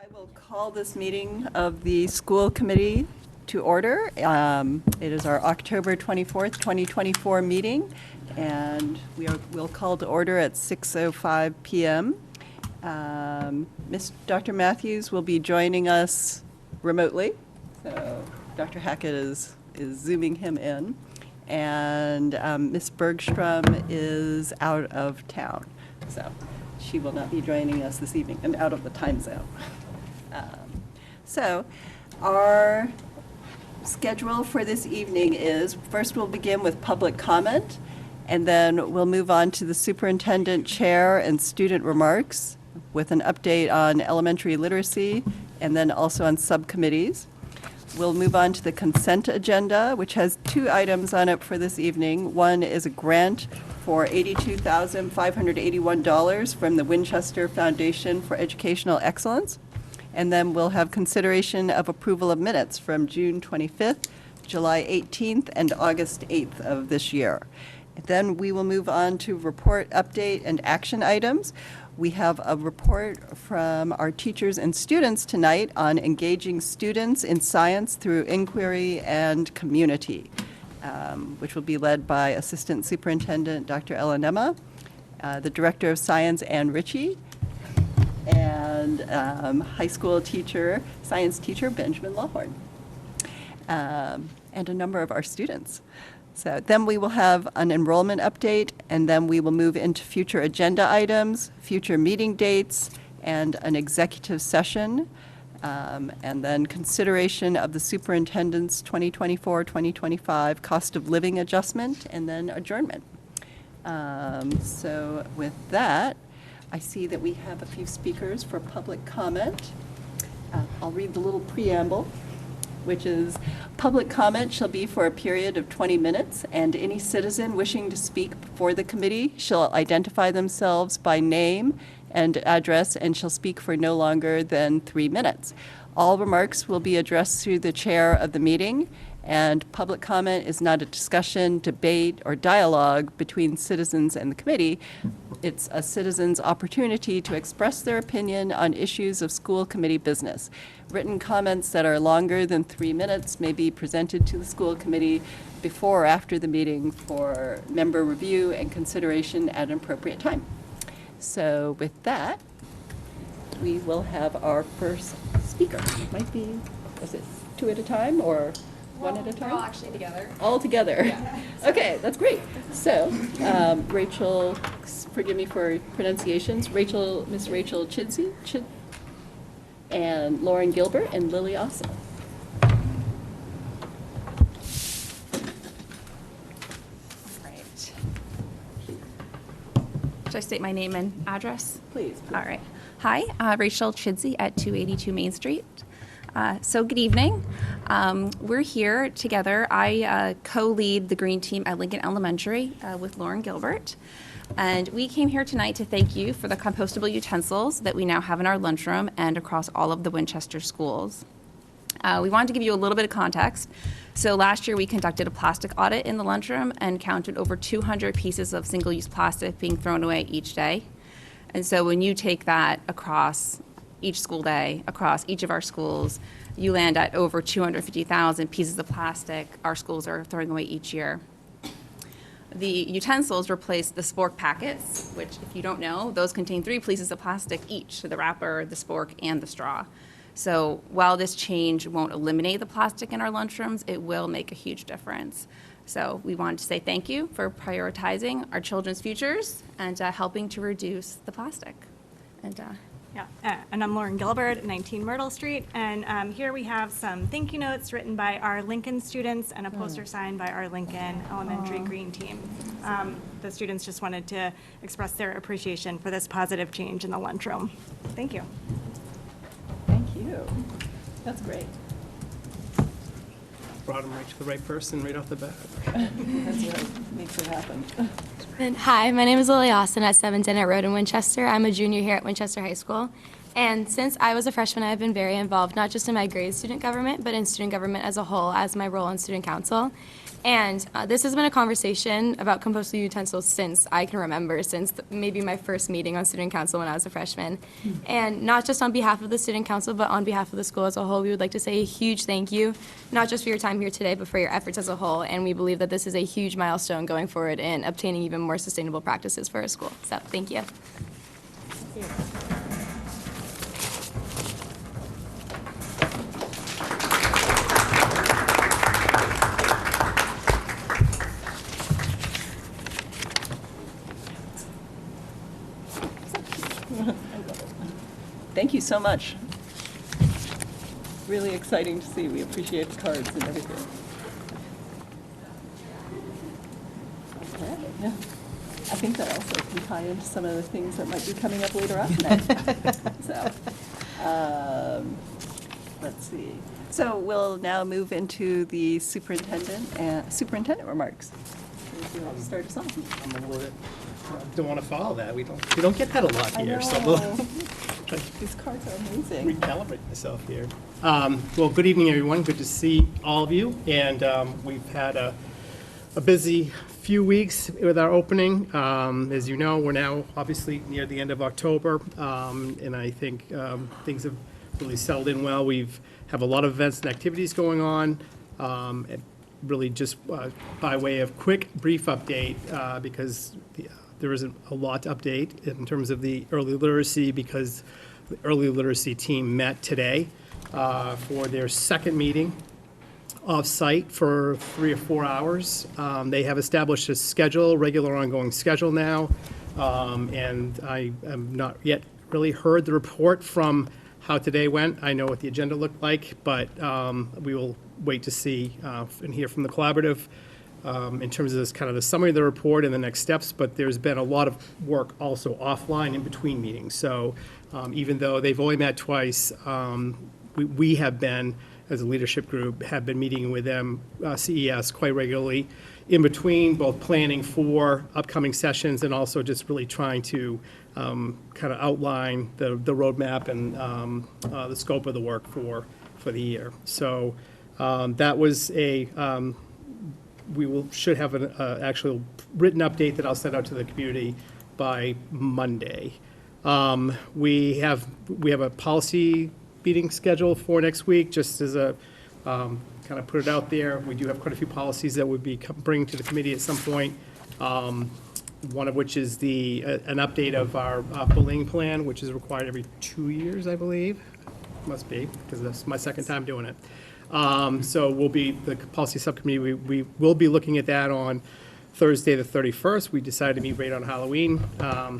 I will call this meeting of the school committee to order. It is our October 24th, 2024 meeting, and we'll call to order at 6:05 p.m. Dr. Matthews will be joining us remotely, so Dr. Hackett is zooming him in, and Ms. Bergstrom is out of town, so she will not be joining us this evening and out of the time zone. So our schedule for this evening is, first we'll begin with public comment, and then we'll move on to the superintendent chair and student remarks with an update on elementary literacy and then also on subcommittees. We'll move on to the consent agenda, which has two items on it for this evening. One is a grant for $82,581 from the Winchester Foundation for Educational Excellence. And then we'll have consideration of approval of minutes from June 25th, July 18th, and August 8th of this year. Then we will move on to report, update, and action items. We have a report from our teachers and students tonight on engaging students in science through inquiry and community, which will be led by Assistant Superintendent Dr. Elanema, the Director of Science, Ann Ritchie, and high school teacher, science teacher, Benjamin Lawhorn, and a number of our students. So then we will have an enrollment update, and then we will move into future agenda items, future meeting dates, and an executive session, and then consideration of the superintendent's 2024-2025 cost of living adjustment, and then adjournment. So with that, I see that we have a few speakers for public comment. I'll read the little preamble, which is, public comment shall be for a period of 20 minutes, and any citizen wishing to speak before the committee shall identify themselves by name and address and shall speak for no longer than 3 minutes. All remarks will be addressed through the chair of the meeting, and public comment is not a discussion, debate, or dialogue between citizens and the committee. It's a citizen's opportunity to express their opinion on issues of school committee business. Written comments that are longer than 3 minutes may be presented to the school committee before or after the meeting for member review and consideration at an appropriate time. So with that, we will have our first speaker. It might be, is it 2 at a time or one at a time? We're all actually together. All together. Yeah. Okay, that's great. So, Rachel, forgive me for pronunciations. Miss Rachel Chidsey, and Lauren Gilbert, and Lily Ossa. Right. Should I state my name and address? Please. All right. Hi, Rachel Chidsey at 282 Main Street. So good evening. We're here together. I co-lead the Green Team at Lincoln Elementary with Lauren Gilbert. And we came here tonight to thank you for the compostable utensils that we now have in our lunchroom and across all of the Winchester schools. We wanted to give you a little bit of context. So last year we conducted a plastic audit in the lunchroom and counted over 200 pieces of single-use plastic being thrown away each day. And so when you take that across each school day, across each of our schools, you land at over 250,000 pieces of plastic our schools are throwing away each year. The utensils replace the spork packets, which, if you don't know, those contain 3 pieces of plastic each, so the wrapper, the spork, and the straw. So while this change won't eliminate the plastic in our lunchrooms, it will make a huge difference. So we wanted to say thank you for prioritizing our children's futures and helping to reduce the plastic. And and I'm Lauren Gilbert at 19 Myrtle Street, and here we have some thank you notes written by our Lincoln students and a poster signed by our Lincoln Elementary Green Team. The students just wanted to express their appreciation for this positive change in the lunchroom. Thank you. Thank you. That's great. Brought them right to the right person right off the bat. That's what makes it happen. Hi, my name is Lily Austin at 7 Dennett Road in Winchester. I'm a junior here at Winchester High School. And since I was a freshman, I've been very involved, not just in my grade student government, but in student government as a whole, as my role on student council. And this has been a conversation about compostable utensils since I can remember, since maybe my first meeting on student council when I was a freshman. And not just on behalf of the student council, but on behalf of the school as a whole, we would like to say a huge thank you, not just for your time here today, but for your efforts as a whole. And we believe that this is a huge milestone going forward in obtaining even more sustainable practices for our school. So thank you. Thank you so much. Really exciting to see. We appreciate the cards and everything. Okay. Yeah. I think that also can tie into some of the things that might be coming up later on tonight. So, let's see. So we'll now move into the superintendent remarks. If you want to start us off. I'm a little bit, don't want to follow that. We don't get that a lot I here, so know. we'll These cards are amazing. recalibrate myself here. Well, good evening, everyone. Good to see all of you. And we've had a busy few weeks with our opening. As you know, we're now obviously near the end of October, and I think things have really settled in well. We've have a lot of events and activities going on. And really just by way of quick, brief update, because there isn't a lot to update in terms of the early literacy, because the early literacy team met today for their second meeting off-site for 3 or 4 hours. They have established a schedule, regular ongoing schedule now, and I have not yet really heard the report from how today went. I know what the agenda looked like, but we will wait to see and hear from the collaborative in terms of this kind of the summary of the report and the next steps, but there's been a lot of work also offline in between meetings. So even though they've only met twice, we have been, as a leadership group, have been meeting with them, CES, quite regularly in between, both planning for upcoming sessions and also just really trying to kind of outline the roadmap and the scope of the work for the year. So that was should have an actual written update that I'll send out to the community by Monday. We have a policy meeting scheduled for next week, just as a kind of put it out there. We do have quite a few policies that would be bringing to the committee at some point. One of which is an update of our bullying plan, which is required every 2 years, I believe. Must be, because that's my second time doing it. So the policy subcommittee, we will be looking at that on Thursday the 31st. We decided to meet right on Halloween, but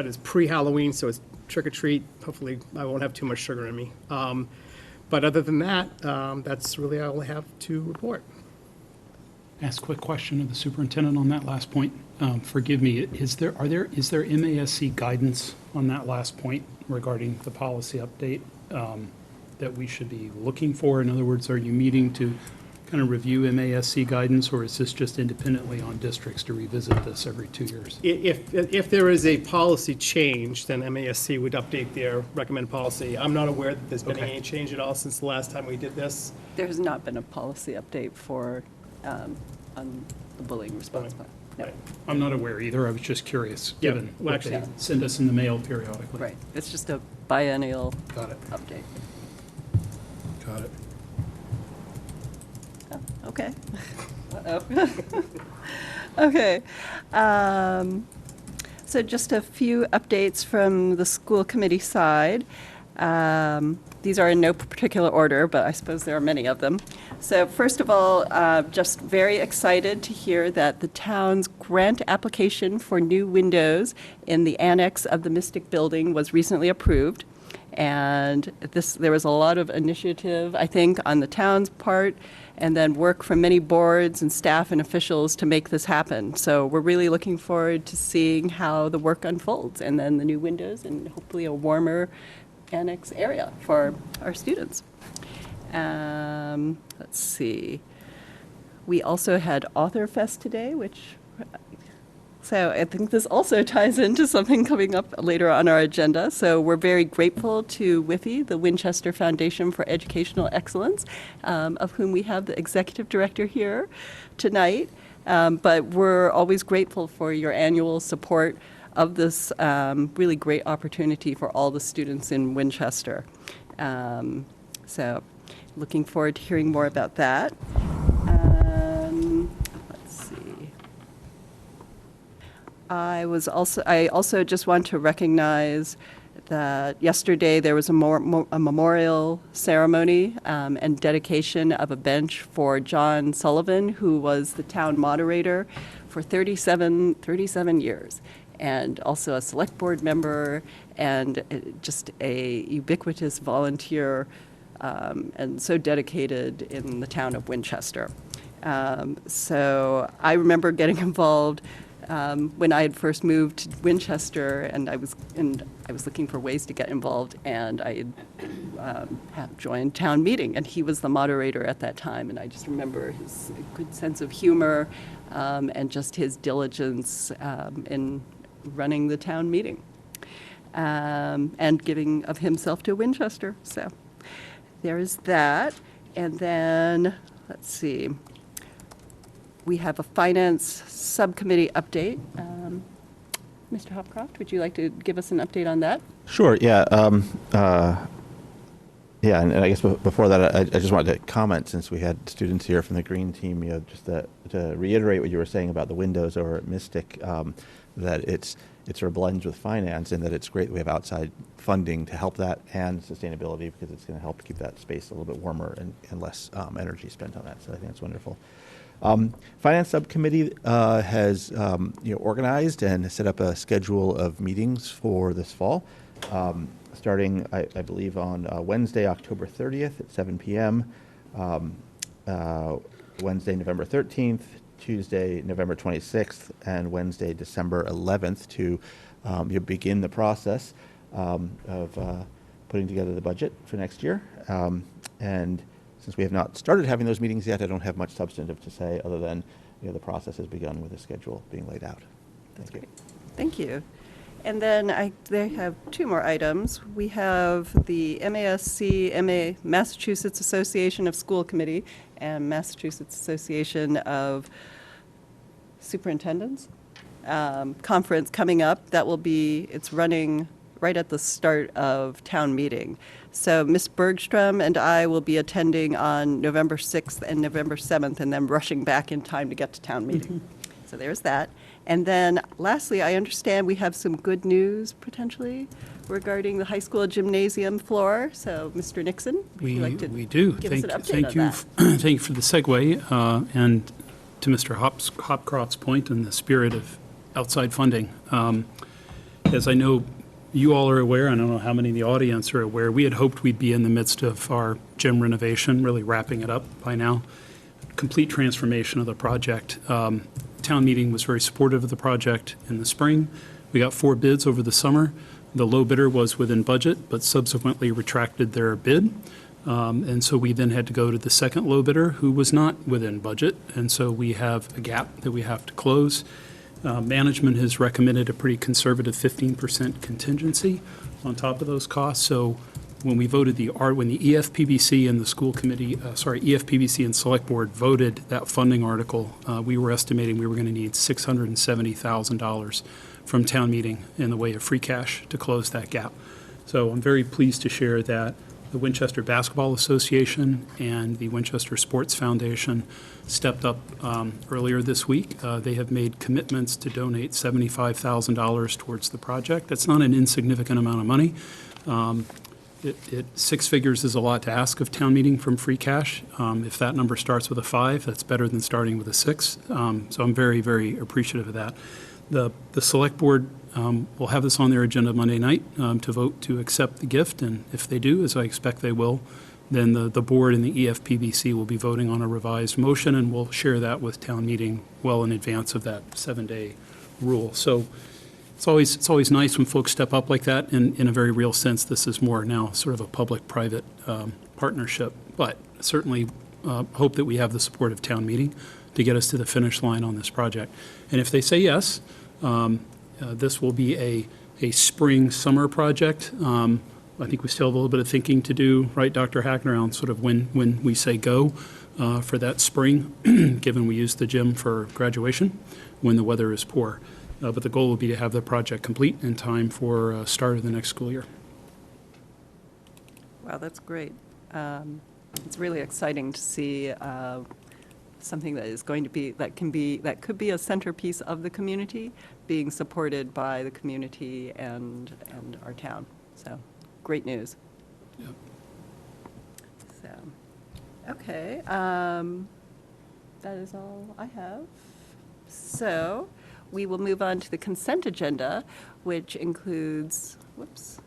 it's pre-Halloween, so it's trick or treat. Hopefully I won't have too much sugar in me. But other than that, that's really all I have to report. Ask a quick question of the superintendent on that last point. Forgive me, is there MASC guidance on that last point regarding the policy update that we should be looking for? In other words, are you meeting to kind of review MASC guidance, or is this just independently on districts to revisit this every 2 years? If there is a policy change, then MASC would update their recommended policy. I'm not aware that there's been any change at all since the last time we did this. There has not been a policy update for, on the bullying response plan. No. Right. I'm not aware either. I was just curious, Yeah, given well, what they actually- send us in the mail periodically. Right, it's just a biennial Got it. update. Got it. Oh, okay. Uh-oh. Okay. So just a few updates from the school committee side. These are in no particular order, but I suppose there are many of them. So first of all, just very excited to hear that the town's grant application for new windows in the annex of the Mystic Building was recently approved. And there was a lot of initiative, I think, on the town's part, and then work from many boards and staff and officials to make this happen. So we're really looking forward to seeing how the work unfolds, and then the new windows and hopefully a warmer annex area for our students. Let's see. We also had Author Fest today, which So I think this also ties into something coming up later on our agenda. So we're very grateful to WIFI, the Winchester Foundation for Educational Excellence, of whom we have the executive director here tonight. But we're always grateful for your annual support of this really great opportunity for all the students in Winchester. So looking forward to hearing more about that. Let's see. I also just want to recognize that yesterday there was a memorial ceremony and dedication of a bench for John Sullivan, who was the town moderator for 37 years, and also a select board member and just a ubiquitous volunteer and so dedicated in the town of Winchester. So I remember getting involved when I had first moved to Winchester, and I was looking for ways to get involved, and I had joined town meeting, and he was the moderator at that time, and I just remember his good sense of humor and just his diligence in running the town meeting and giving of himself to Winchester. So there is that, and then let's see. We have a finance subcommittee update. Mr. Hopcroft, would you like to give us an update on that? Sure, yeah. Yeah, and I guess before that, I just wanted to comment, since we had students here from the Green Team, just to reiterate what you were saying about the windows over at Mystic, that it sort of blends with finance, and that it's great that we have outside funding to help that, and sustainability, because it's going to help keep that space a little bit warmer and less energy spent on that. So I think that's wonderful. Finance subcommittee has organized and set up a schedule of meetings for this fall, starting I believe on Wednesday, October 30th at 7 p.m., Wednesday, November 13th, Tuesday, November 26th, and Wednesday, December 11th to begin the process of putting together the budget for next year. And since we have not started having those meetings yet, I don't have much substantive to say other than the process has begun with the schedule being laid out. Thank you. Thank you. And then they have two more items. We have the MASC, Massachusetts Association of School Committee, and Massachusetts Association of Superintendents conference coming up. It's running right at the start of town meeting. So Ms. Bergstrom and I will be attending on November 6th and November 7th, and then rushing back in time to get to town meeting. So there's that. And then lastly, I understand we have some good news potentially regarding the high school gymnasium floor. So Mr. Nixon, would you like to we do. give us an update Thank on you. that? Thank you for the segue, and to Mr. Hopcroft's point in the spirit of outside funding. As I know you all are aware, I don't know how many in the audience are aware, we had hoped we'd be in the midst of our gym renovation, really wrapping it up by now. Complete transformation of the project. Town meeting was very supportive of the project in the spring. We got 4 bids over the summer. The low bidder was within budget, but subsequently retracted their bid. And so we then had to go to the second low bidder, who was not within budget. And so we have a gap that we have to close. Management has recommended a pretty conservative 15% contingency on top of those costs. So when we voted when the EFPBC and the school committee, EFPBC and select board voted that funding article, we were estimating we were going to need $670,000 from town meeting in the way of free cash to close that gap. So I'm very pleased to share that the Winchester Basketball Association and the Winchester Sports Foundation stepped up earlier this week. They have made commitments to donate $75,000 towards the project. That's not an insignificant amount of money. 6 figures is a lot to ask of town meeting from free cash. If that number starts with a 5, that's better than starting with a 6. So I'm very, very appreciative of that. The select board will have this on their agenda Monday night to vote to accept the gift, and if they do, as I expect they will, then the board and the EFPBC will be voting on a revised motion, and we'll share that with town meeting well in advance of that 7-day rule. So it's always nice when folks step up like that, and in a very real sense, this is more now sort of a public-private partnership, but certainly hope that we have the support of town meeting to get us to the finish line on this project. And if they say yes, This will be a spring-summer project. I think we still have a little bit of thinking to do, right, Dr. Hackner, on sort of when we say go for that spring, given we use the gym for graduation when the weather is poor. But the goal will be to have the project complete in time for start of the next school year. Wow, that's great. It's really exciting to see something that is going to be, that could be a centerpiece of the community, being supported by the community and our town. So, great news. Yep. So, okay, that is all I have. So, we will move on to the consent agenda, which includes,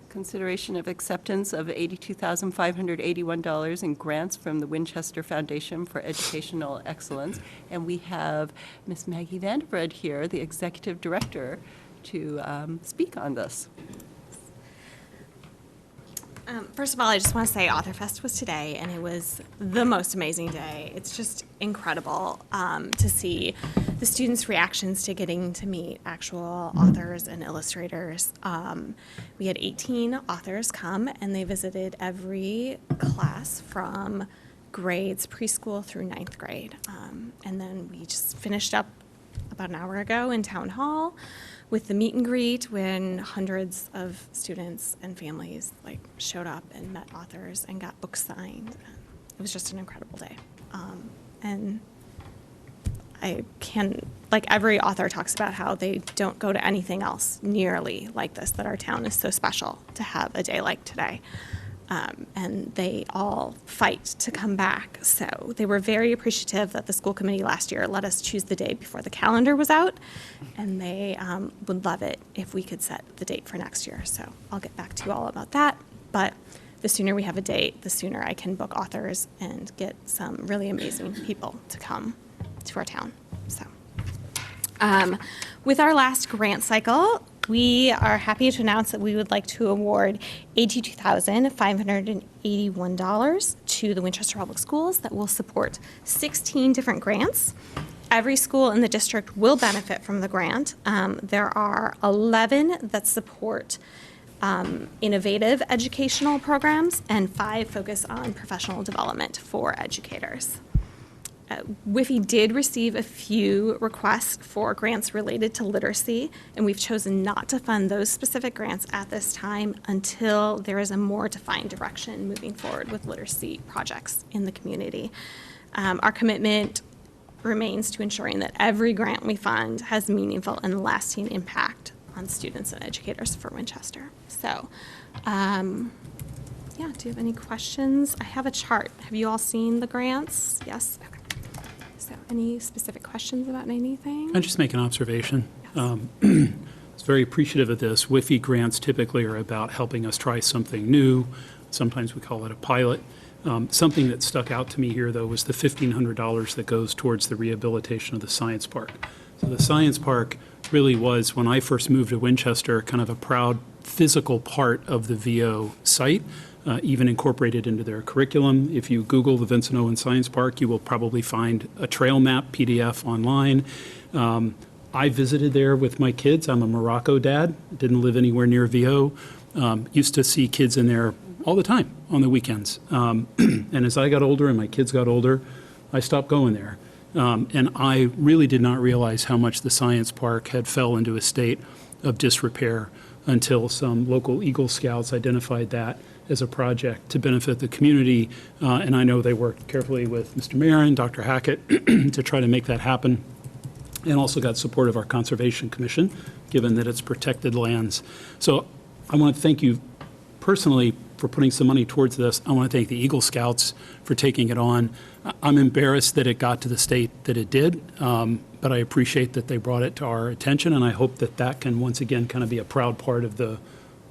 consideration of acceptance of $82,581 in grants from the Winchester Foundation for Educational Excellence. And we have Ms. Maggie Vanderbred here, the Executive Director, to speak on this. First of all, I just want to say AuthorFest was today, and it was the most amazing day. It's just incredible to see the students' reactions to getting to meet actual authors and illustrators. We had 18 authors come, and they visited every class from grades preschool through 9th grade. And then we just finished up about an hour ago in Town Hall with the meet and greet, when hundreds of students and families showed up and met authors and got books signed. It was just an incredible day. And I can, every author talks about how they don't go to anything else nearly like this, that our town is so special to have a day like today. And they all fight to come back. So they were very appreciative that the school committee last year let us choose the day before the calendar was out. And they would love it if we could set the date for next year. So I'll get back to you all about that. But the sooner we have a date, the sooner I can book authors and get some really amazing people to come to our town. So with our last grant cycle, we are happy to announce that we would like to award $82,581 to the Winchester Public Schools that will support 16 different grants. Every school in the district will benefit from the grant. There are 11 that support innovative educational programs, and 5 focus on professional development for educators. WIFI did receive a few requests for grants related to literacy, and we've chosen not to fund those specific grants at this time until there is a more defined direction moving forward with literacy projects in the community. Our commitment remains to ensuring that every grant we fund has meaningful and lasting impact on students and educators for Winchester. So, yeah, do you have any questions? I have a chart. Have you all seen the grants? Yes? Okay. So any specific questions about anything? I'll just make an observation. Yes. I was very appreciative of this. WIFI grants typically are about helping us try something new. Sometimes we call it a pilot. Something that stuck out to me here, though, was the $1,500 that goes towards the rehabilitation of the science park. So the science park really was, when I first moved to Winchester, kind of a proud physical part of the VO site. Even incorporated into their curriculum. If you Google the Vincent Owen Science Park, you will probably find a trail map PDF online. I visited there with my kids. I'm a Morocco dad, didn't live anywhere near VO. Used to see kids in there all the time on the weekends. And as I got older and my kids got older, I stopped going there. And I really did not realize how much the science park had fell into a state of disrepair until some local Eagle Scouts identified that as a project to benefit the community. And I know they worked carefully with Mr. Marin, Dr. Hackett, to try to make that happen, and also got support of our Conservation Commission, given that it's protected lands. So I want to thank you personally for putting some money towards this. I want to thank the Eagle Scouts for taking it on. I'm embarrassed that it got to the state that it did, but I appreciate that they brought it to our attention, and I hope that that can once again kind of be a proud part of the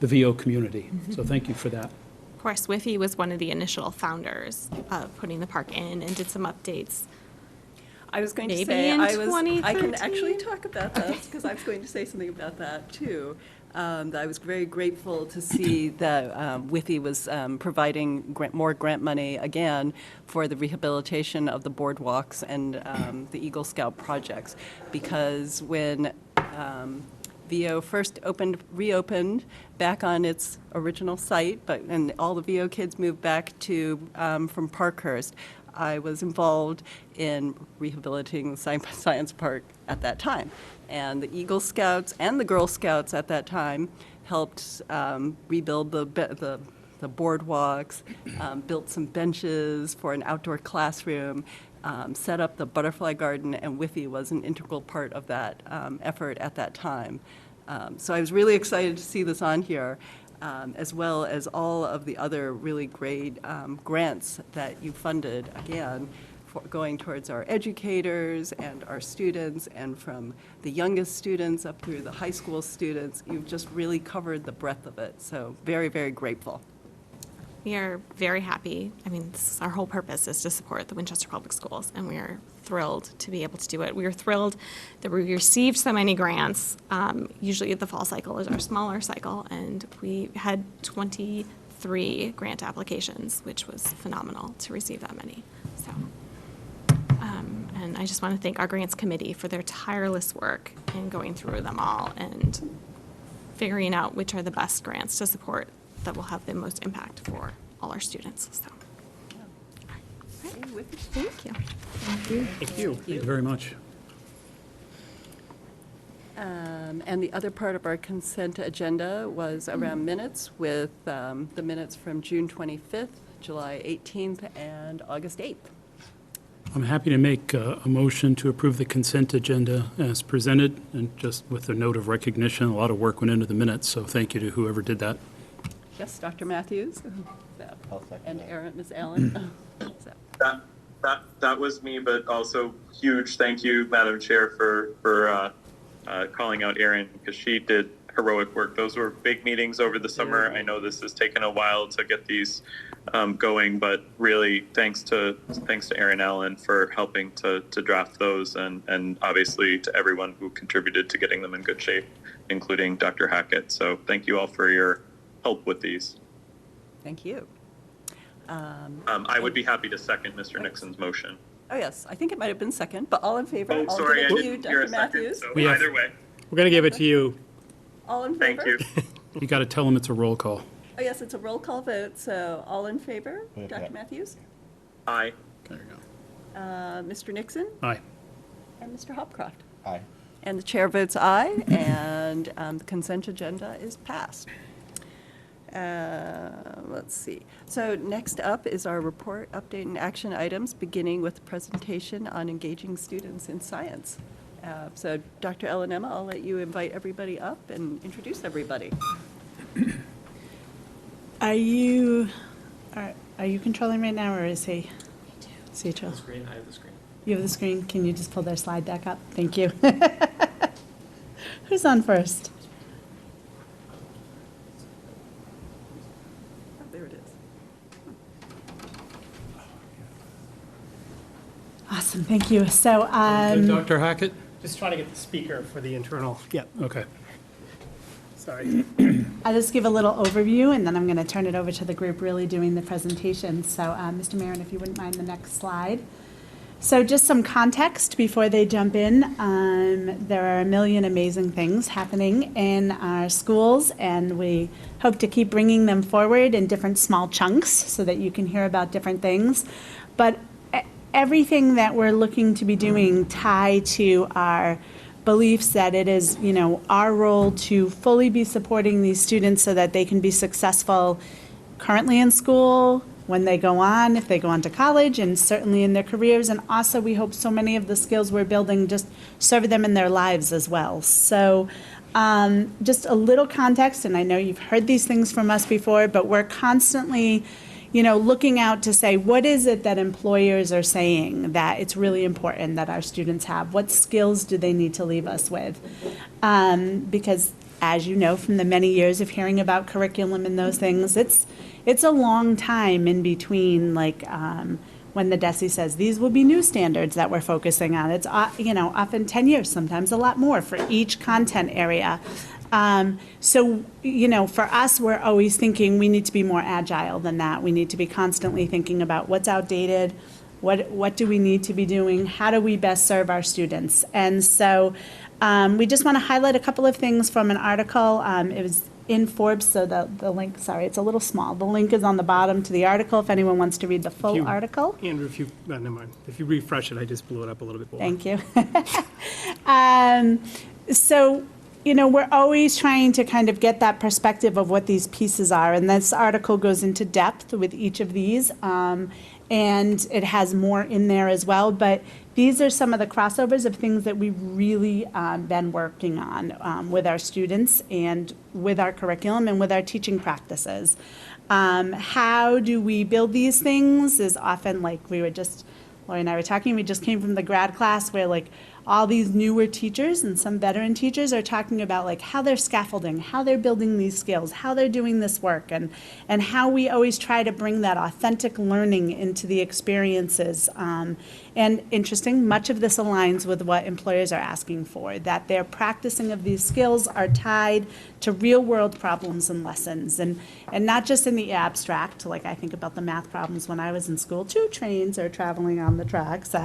VO community. So thank you for that. Of course, WIFI was one of the initial founders of putting the park in and did some updates. I was going to Maybe say, in I can 2013? actually talk about this, because I was going to say something about that, too. That I was very grateful to see that WIFI was providing more grant money, again, for the rehabilitation of the boardwalks and the Eagle Scout projects, because when VO first reopened back on its original site, and all the VO kids moved back to from Parkhurst. I was involved in rehabilitating the Science Park at that time, and the Eagle Scouts and the Girl Scouts at that time helped rebuild the boardwalks, built some benches for an outdoor classroom, set up the butterfly garden, and Wi-Fi was an integral part of that effort at that time. So I was really excited to see this on here, as well as all of the other really great grants that you funded, again, for going towards our educators and our students, and from the youngest students up through the high school students. You've just really covered the breadth of it, so very, very grateful. We are very happy. I mean, our whole purpose is to support the Winchester Public Schools, and we are thrilled to be able to do it. We are thrilled that we received so many grants. Usually the fall cycle is our smaller cycle, and we had 23 grant applications, which was phenomenal to receive that many. So, and I just want to thank our grants committee for their tireless work in going through them all and figuring out which are the best grants to support that will have the most impact for all our students. So, thank you. Thank you. Thank you very much. And the other part of our consent agenda was around minutes, with the minutes from June 25th, July 18th, and August 8th. I'm happy to make a motion to approve the consent agenda as presented, and just with a note of recognition, a lot of work went into the minutes, so thank you to whoever did that. Yes, Dr. Matthews? I'll second And that. Ms. Allen? So. That was me, but also huge thank you, Madam Chair, for calling out Erin, because she did heroic work. Those were big meetings over the summer. I know this has taken a while to get these going, but really thanks to Erin Allen for helping to draft those, and obviously to everyone who contributed to getting them in good shape, including Dr. Hackett. So thank you all for your help with these. Thank you. I would be happy to second Mr. Nixon's motion. Oh, yes, I think it might have been second, but all in favor? Oh, I'll sorry, I give it to you, didn't hear Dr. a second, Matthews. so We have- either way, We're going to give it to you. All in favor? thank you. You got to tell them it's a roll call. Oh, yes, it's a roll call vote, so all in favor? Yeah. Dr. Matthews? Aye. There you go. Mr. Nixon? Aye. And Mr. Hopcroft? Aye. And the chair votes aye, and the consent agenda is passed. Let's see. So next up is our report, update, and action items, beginning with the presentation on engaging students in science. So Dr. Elenema, I'll let you invite everybody up and introduce everybody. Are you controlling right now, or is he? Cetro? Screen, I have the screen. You have the screen. Can you just pull their slide deck up? Thank you. Who's on first? Oh, there it is. Awesome, thank you. So, Dr. Hackett? Just trying to get the speaker for the internal. Yep, Okay. sorry. I'll just give a little overview, and then I'm going to turn it over to the group really doing the presentation. So, Mr. Marin, if you wouldn't mind the next slide. So just some context before they jump in. There are a million amazing things happening in our schools, and we hope to keep bringing them forward in different small chunks so that you can hear about different things. But everything that we're looking to be doing tie to our beliefs that it is, our role to fully be supporting these students so that they can be successful currently in school, when they go on, if they go on to college, and certainly in their careers. And also, we hope so many of the skills we're building just serve them in their lives as well. So just a little context, and I know you've heard these things from us before, but we're constantly looking out to say, what is it that employers are saying that it's really important that our students have? What skills do they need to leave us with? Because as you know from the many years of hearing about curriculum and those things, it's a long time in between, when the DESE says these will be new standards that we're focusing on. It's, often 10 years, sometimes a lot more for each content area. So, for us, we're always thinking we need to be more agile than that. We need to be constantly thinking about what's outdated, what do we need to be doing, how do we best serve our students. And so We just want to highlight a couple of things from an article. It was in Forbes, so the link, sorry, it's a little small. The link is on the bottom to the article if anyone wants to read the full article. Andrew, if you, never mind. If you refresh it, I just blew it up a little bit more. Thank you. So, you know, we're always trying to kind of get that perspective of what these pieces are, and this article goes into depth with each of these, and it has more in there as well, but these are some of the crossovers of things that we've really been working on with our students and with our curriculum and with our teaching practices. How do we build these things is often like Lori and I were talking, we just came from the grad class where like all these newer teachers and some veteran teachers are talking about like how they're scaffolding, how they're building these skills, how they're doing this work, and how we always try to bring that authentic learning into the experiences. And interesting, much of this aligns with what employers are asking for, that their practicing of these skills are tied to real world problems and lessons, and not just in the abstract, like I think about the math problems when I was in school, 2 trains are traveling on the tracks,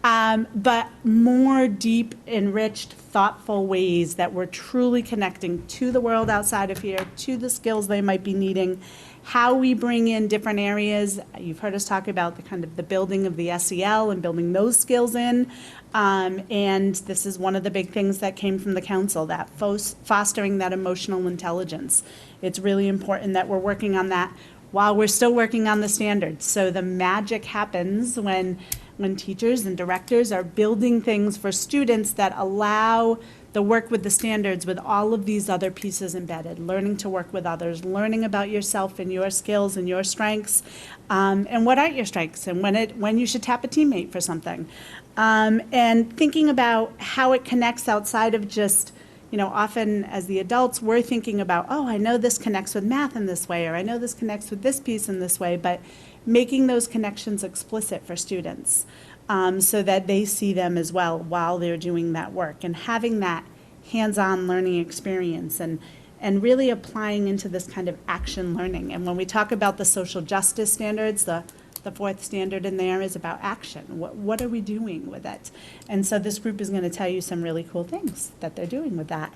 but more deep, enriched, thoughtful ways that we're truly connecting to the world outside of here, to the skills they might be needing, how we bring in different areas. You've heard us talk about the kind of the building of the SEL and building those skills in. And this is one of the big things that came from the council, that fostering that emotional intelligence. It's really important that we're working on that while we're still working on the standards. So the magic happens when teachers and directors are building things for students that allow the work with the standards with all of these other pieces embedded, learning to work with others, learning about yourself and your skills and your strengths, and what aren't your strengths, and when you should tap a teammate for something. And thinking about how it connects outside of just, you know, often as the adults, we're thinking about, oh, I know this connects with math in this way, or I know this connects with this piece in this way, but making those connections explicit for students. So that they see them as well while they're doing that work, and having that hands-on learning experience and really applying into this kind of action learning. And when we talk about the social justice standards, the 4th standard in there is about action. What are we doing with it? And so this group is going to tell you some really cool things that they're doing with that.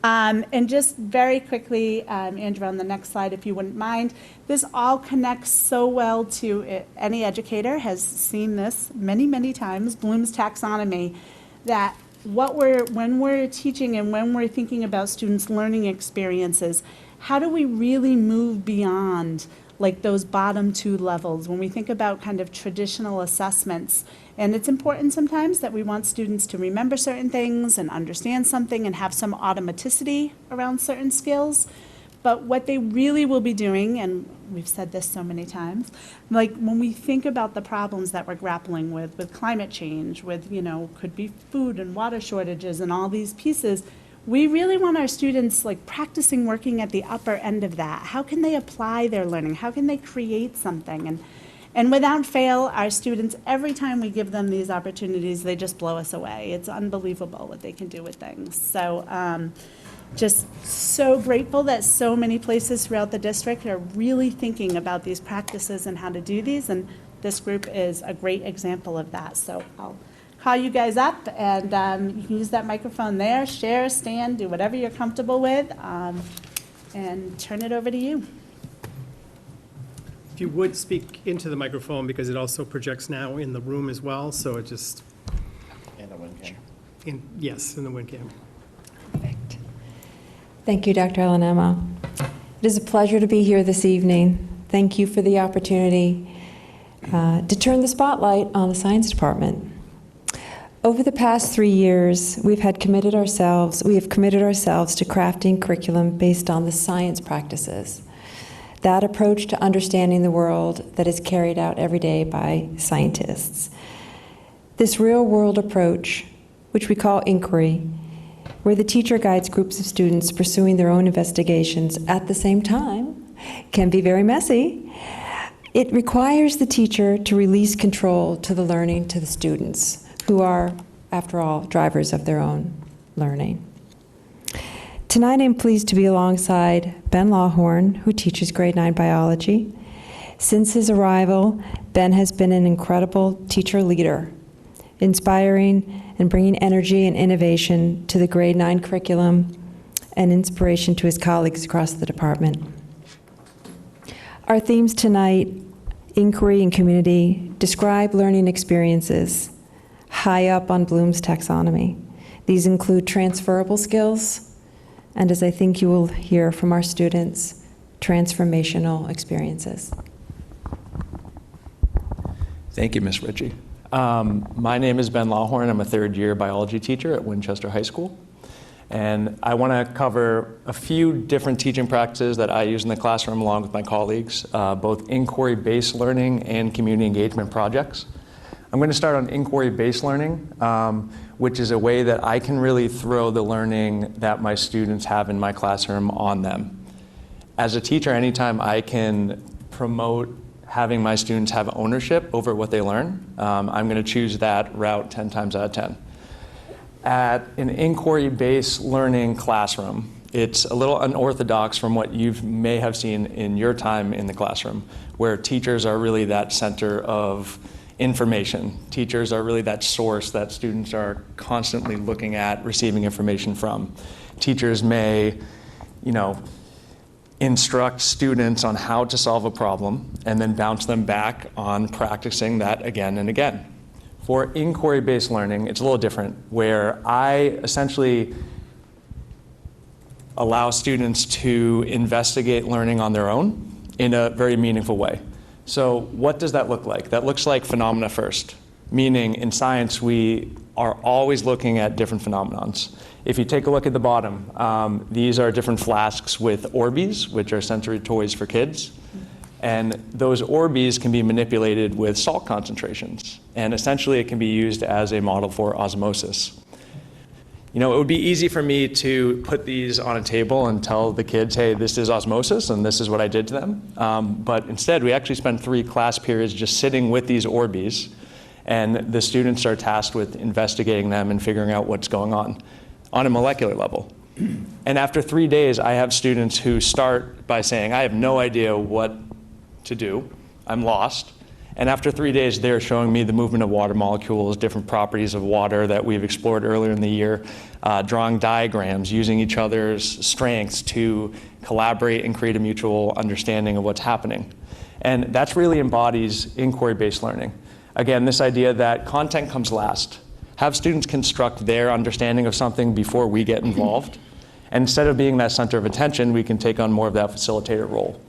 And just very quickly, Andrew, on the next slide, if you wouldn't mind, this all connects so well to it. Any educator has seen this many, many times, Bloom's taxonomy, that when we're teaching and when we're thinking about students' learning experiences, how do we really move beyond like those bottom 2 levels when we think about kind of traditional assessments? And it's important sometimes that we want students to remember certain things and understand something and have some automaticity around certain skills. But what they really will be doing, and we've said this so many times, like when we think about the problems that we're grappling with climate change, with, you know, could be food and water shortages and all these pieces, we really want our students like practicing working at the upper end of that. How can they apply their learning? How can they create something? And without fail, our students, every time we give them these opportunities, they just blow us away. It's unbelievable what they can do with things. So just so grateful that so many places throughout the district are really thinking about these practices and how to do these. And this group is a great example of that. So I'll call you guys up, and you can use that microphone there, share, stand, do whatever you're comfortable with, and turn it over to you. If you would speak into the microphone, because it also projects now in the room as well, so it just, And a win-cam. yes, in the WinCam. Perfect. Thank you, Dr. Alanema. It is a pleasure to be here this evening. Thank you for the opportunity to turn the spotlight on the science department. Over the past 3 years, we have committed ourselves to crafting curriculum based on the science practices. That approach to understanding the world that is carried out every day by scientists. This real-world approach, which we call inquiry, where the teacher guides groups of students pursuing their own investigations at the same time, can be very messy. It requires the teacher to release control to the learning to the students, who are, after all, drivers of their own learning. Tonight I'm pleased to be alongside Ben Lawhorn, who teaches grade 9 biology. Since his arrival, Ben has been an incredible teacher leader, inspiring and bringing energy and innovation to the grade 9 curriculum and inspiration to his colleagues across the department. Our themes tonight, inquiry and community, describe learning experiences high up on Bloom's taxonomy. These include transferable skills, and as I think you will hear from our students, transformational experiences. Thank you, Ms. Ritchie. My name is Ben Lawhorn. I'm a third-year biology teacher at Winchester High School. And I want to cover a few different teaching practices that I use in the classroom along with my colleagues, both inquiry-based learning and community engagement projects. I'm going to start on inquiry-based learning, which is a way that I can really throw the learning that my students have in my classroom on them. As a teacher, anytime I can promote having my students have ownership over what they learn, I'm going to choose that route 10 times out of 10. At an inquiry-based learning classroom, it's a little unorthodox from what you may have seen in your time in the classroom, where teachers are really that center of information. Teachers are really that source that students are constantly looking at, receiving information from. Teachers may, instruct students on how to solve a problem and then bounce them back on practicing that again and again. For inquiry-based learning, it's a little different, where I essentially allow students to investigate learning on their own in a very meaningful way. So what does that look like? That looks like phenomena first, meaning in science we are always looking at different phenomenons. If you take a look at the bottom, these are different flasks with Orbeez, which are sensory toys for kids. And those Orbeez can be manipulated with salt concentrations. And essentially it can be used as a model for osmosis. It would be easy for me to put these on a table and tell the kids, hey, this is osmosis and this is what I did to them. But instead, we actually spent 3 class periods just sitting with these Orbeez, and the students are tasked with investigating them and figuring out what's going on a molecular level. And after 3 days, I have students who start by saying, I have no idea what to do. I'm lost. And after 3 days, they're showing me the movement of water molecules, different properties of water that we've explored earlier in the year, drawing diagrams, using each other's strengths to collaborate and create a mutual understanding of what's happening. And that's really embodies inquiry-based learning. Again, this idea that content comes last. Have students construct their understanding of something before we get involved. And instead of being that center of attention, we can take on more of that facilitator role.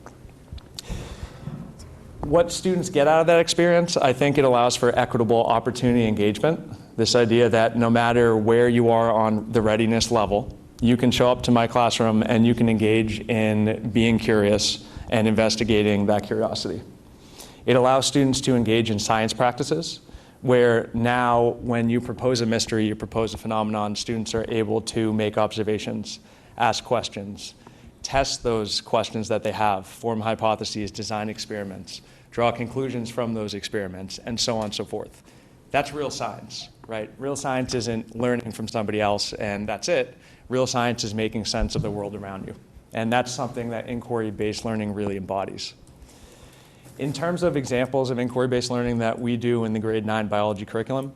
What students get out of that experience, I think it allows for equitable opportunity engagement. This idea that no matter where you are on the readiness level, you can show up to my classroom and you can engage in being curious and investigating that curiosity. It allows students to engage in science practices, where now when you propose a mystery, you propose a phenomenon, students are able to make observations, ask questions, test those questions that they have, form hypotheses, design experiments, draw conclusions from those experiments, and so on and so forth. That's real science, right? Real science isn't learning from somebody else and that's it. Real science is making sense of the world around you. And that's something that inquiry-based learning really embodies. In terms of examples of inquiry-based learning that we do in the grade 9 biology curriculum,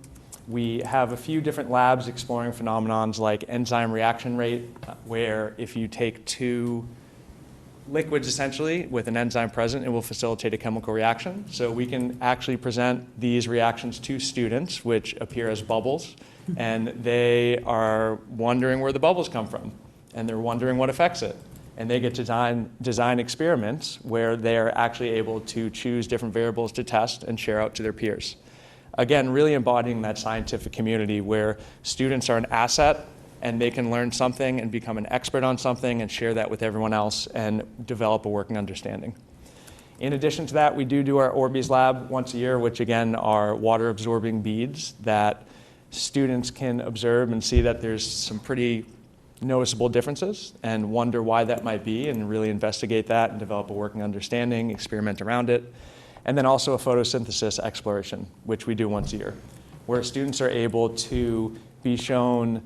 we have a few different labs exploring phenomenons like enzyme reaction rate, where if you take 2 liquids essentially with an enzyme present, it will facilitate a chemical reaction. So we can actually present these reactions to students, which appear as bubbles, and they are wondering where the bubbles come from, and they're wondering what affects it. And they get to design experiments where they're actually able to choose different variables to test and share out to their peers. Again, really embodying that scientific community where students are an asset and they can learn something and become an expert on something and share that with everyone else and develop a working understanding. In addition to that, we do our Orbeez lab once a year, which again are water absorbing beads that students can observe and see that there's some pretty noticeable differences and wonder why that might be and really investigate that and develop a working understanding, experiment around it. And then also a photosynthesis exploration, which we do once a year, where students are able to be shown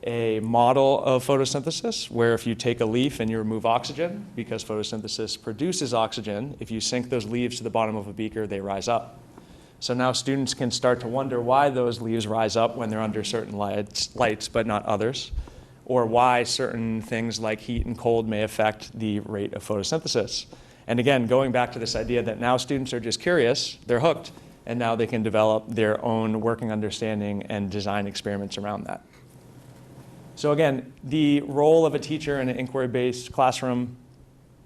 a model of photosynthesis, where if you take a leaf and you remove oxygen, because photosynthesis produces oxygen, if you sink those leaves to the bottom of a beaker, they rise up. So now students can start to wonder why those leaves rise up when they're under certain lights but not others, or why certain things like heat and cold may affect the rate of photosynthesis. And again, going back to this idea that now students are just curious, they're hooked, and now they can develop their own working understanding and design experiments around that. So again, the role of a teacher in an inquiry-based classroom,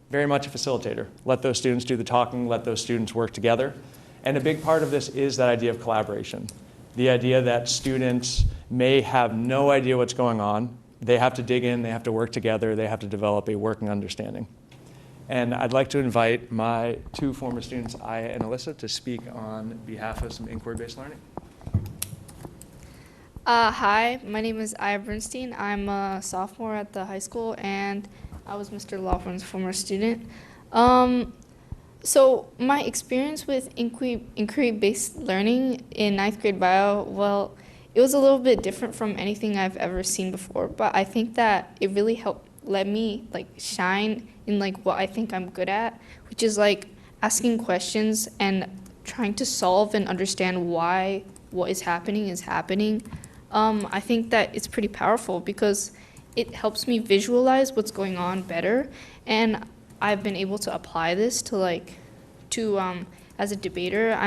very much a facilitator. Let those students do the talking, let those students work together. And a big part of this is that idea of collaboration. The idea that students may have no idea what's going on. They have to dig in, they have to work together, they have to develop a working understanding. And I'd like to invite my two former students, Aya and Alyssa, to speak on behalf of some inquiry-based learning. Hi, my name is Aya Bernstein. I'm a sophomore at the high school, and I was Mr. Lawhorn's former student. So my experience with inquiry-based learning in 9th grade bio, well, it was a little bit different from anything I've ever seen before, but I think that it really let me shine in what I think I'm good at, which is asking questions and trying to solve and understand why what is happening is happening. I think that it's pretty powerful because it helps me visualize what's going on better, and I've been able to apply this to as a debater,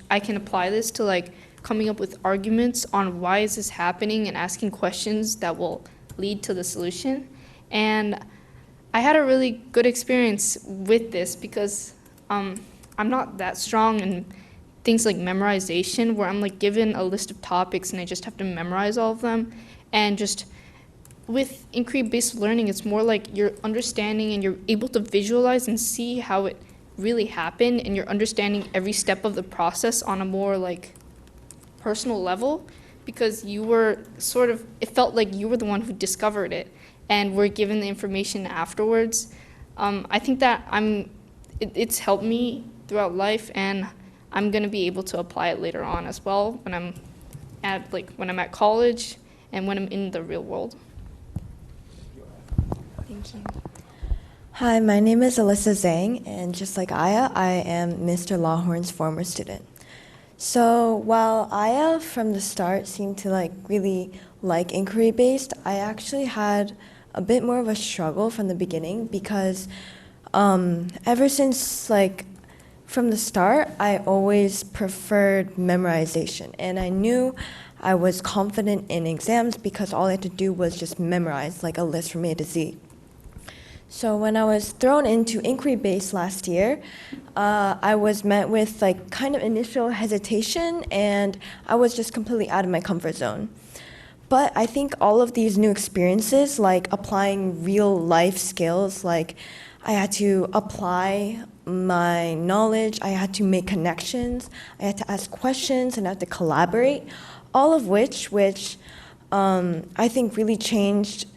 I can apply this to coming up with arguments on why is this happening and asking questions that will lead to the solution. And I had a really good experience with this because I'm not that strong in things like memorization, where I'm given a list of topics and I just have to memorize all of them. And just with inquiry-based learning, it's more you're understanding and you're able to visualize and see how it really happened, and you're understanding every step of the process on a more personal level, because you were it felt like you were the one who discovered it and were given the information afterwards. I think that it's helped me throughout life, and I'm going to be able to apply it later on as well when I'm at college and when I'm in the real world. Thank you. Hi, my name is Alyssa Zhang, and just like Aya, I am Mr. Lawhorn's former student. So while Aya from the start seemed to really like inquiry-based, I actually had a bit more of a struggle from the beginning because ever since from the start, I always preferred memorization, and I knew I was confident in exams because all I had to do was just memorize a list from A to Z. So when I was thrown into inquiry-based last year, I was met with kind of initial hesitation, and I was just completely out of my comfort zone. But I think all of these new experiences, applying real life skills, I had to apply my knowledge, I had to make connections, I had to ask questions, and I had to collaborate, all of which I think really changed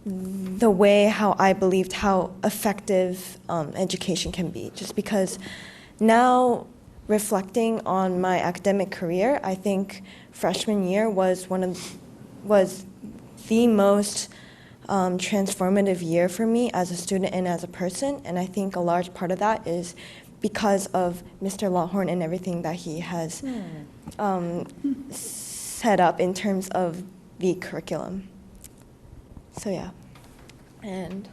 the way how I believed how effective education can be. Just because now, reflecting on my academic career, I think freshman year was the most transformative year for me as a student and as a person, and I think a large part of that is because of Mr. Lawhorn and everything that he has set up in terms of the curriculum. So yeah, and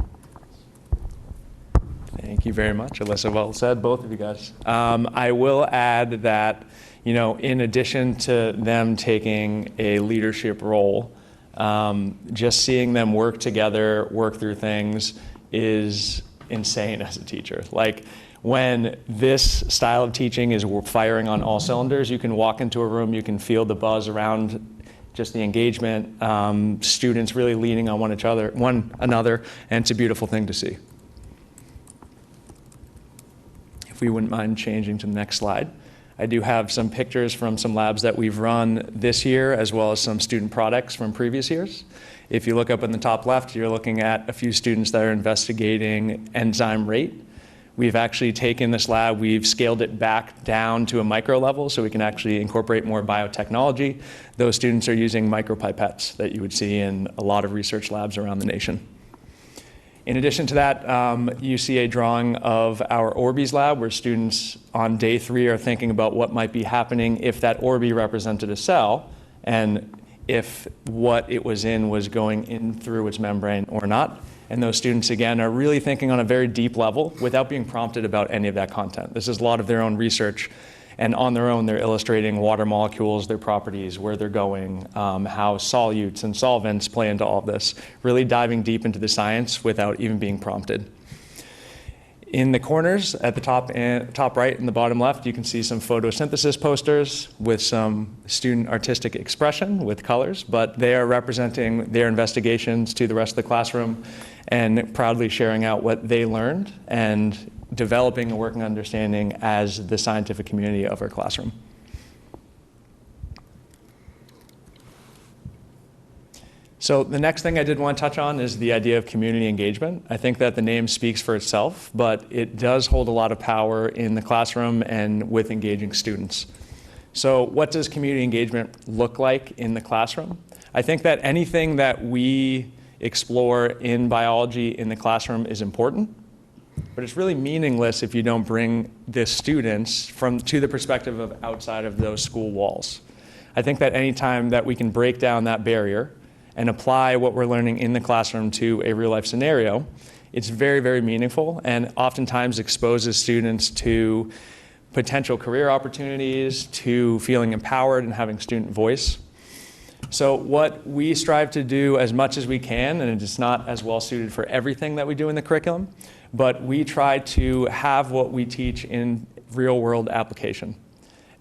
Thank you very much, Alyssa. Well said, both of you guys. I will add that, in addition to them taking a leadership role, just seeing them work together, work through things is insane as a teacher. When this style of teaching is firing on all cylinders, you can walk into a room, you can feel the buzz around just the engagement, students really leaning on one another, and it's a beautiful thing to see. If we wouldn't mind changing to the next slide. I do have some pictures from some labs that we've run this year, as well as some student products from previous years. If you look up in the top left, you're looking at a few students that are investigating enzyme rate. We've actually taken this lab, we've scaled it back down to a micro level so we can actually incorporate more biotechnology. Those students are using micropipettes that you would see in a lot of research labs around the nation. In addition to that, you see a drawing of our Orbeez lab, where students on day 3 are thinking about what might be happening if that Orbe represented a cell, and if what it was in was going in through its membrane or not. And those students, again, are really thinking on a very deep level without being prompted about any of that content. This is a lot of their own research, and on their own, they're illustrating water molecules, their properties, where they're going, how solutes and solvents play into all of this, really diving deep into the science without even being prompted. In the corners, at the top right and the bottom left, you can see some photosynthesis posters with some student artistic expression with colors, but they are representing their investigations to the rest of the classroom and proudly sharing out what they learned and developing a working understanding as the scientific community of our classroom. So the next thing I did want to touch on is the idea of community engagement. I think that the name speaks for itself, but it does hold a lot of power in the classroom and with engaging students. So what does community engagement look like in the classroom? I think that anything that we explore in biology in the classroom is important, but it's really meaningless if you don't bring the students to the perspective of outside of those school walls. I think that any time that we can break down that barrier and apply what we're learning in the classroom to a real life scenario, it's very, very meaningful and oftentimes exposes students to potential career opportunities, to feeling empowered and having student voice. So what we strive to do as much as we can, and it's not as well suited for everything that we do in the curriculum, but we try to have what we teach in real world application.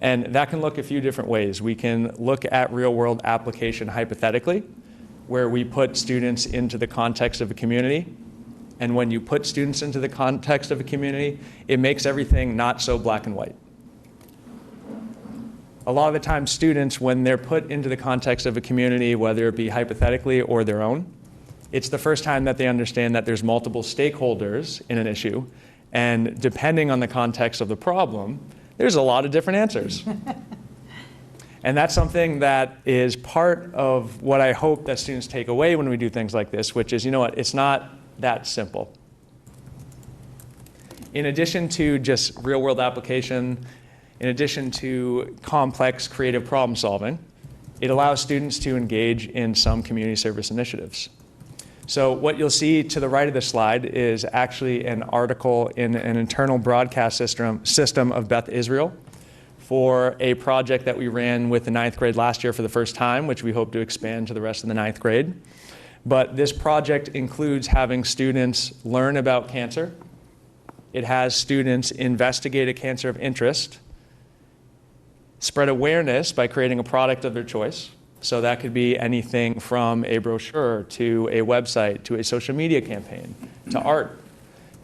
And that can look a few different ways. We can look at real world application hypothetically, where we put students into the context of a community. And when you put students into the context of a community, it makes everything not so black and white. A lot of the time, students, when they're put into the context of a community, whether it be hypothetically or their own, it's the first time that they understand that there's multiple stakeholders in an issue. And depending on the context of the problem, there's a lot of different answers. And that's something that is part of what I hope that students take away when we do things like this, which is, you know what, it's not that simple. In addition to just real-world application, in addition to complex creative problem solving, it allows students to engage in some community service initiatives. So what you'll see to the right of the slide is actually an article in an internal broadcast system of Beth Israel for a project that we ran with the 9th grade last year for the first time, which we hope to expand to the rest of the 9th grade. But this project includes having students learn about cancer. It has students investigate a cancer of interest, spread awareness by creating a product of their choice. So that could be anything from a brochure to a website to a social media campaign to art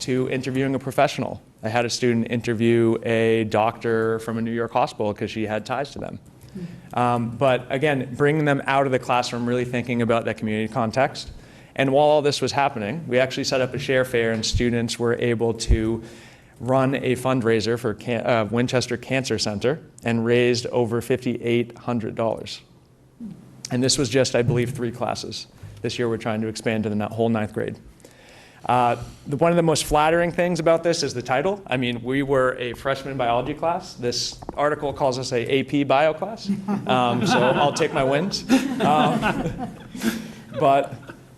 to interviewing a professional. I had a student interview a doctor from a New York hospital because she had ties to them. But again, bringing them out of the classroom, really thinking about that community context. And while all this was happening, we actually set up a share fair and students were able to run a fundraiser for Winchester Cancer Center and raised over $5,800. And this was just, I believe, 3 classes. This year we're trying to expand to the whole 9th grade. One of the most flattering things about this is the title. I mean, we were a freshman biology class. This article calls us a AP bio class, so I'll take my wins.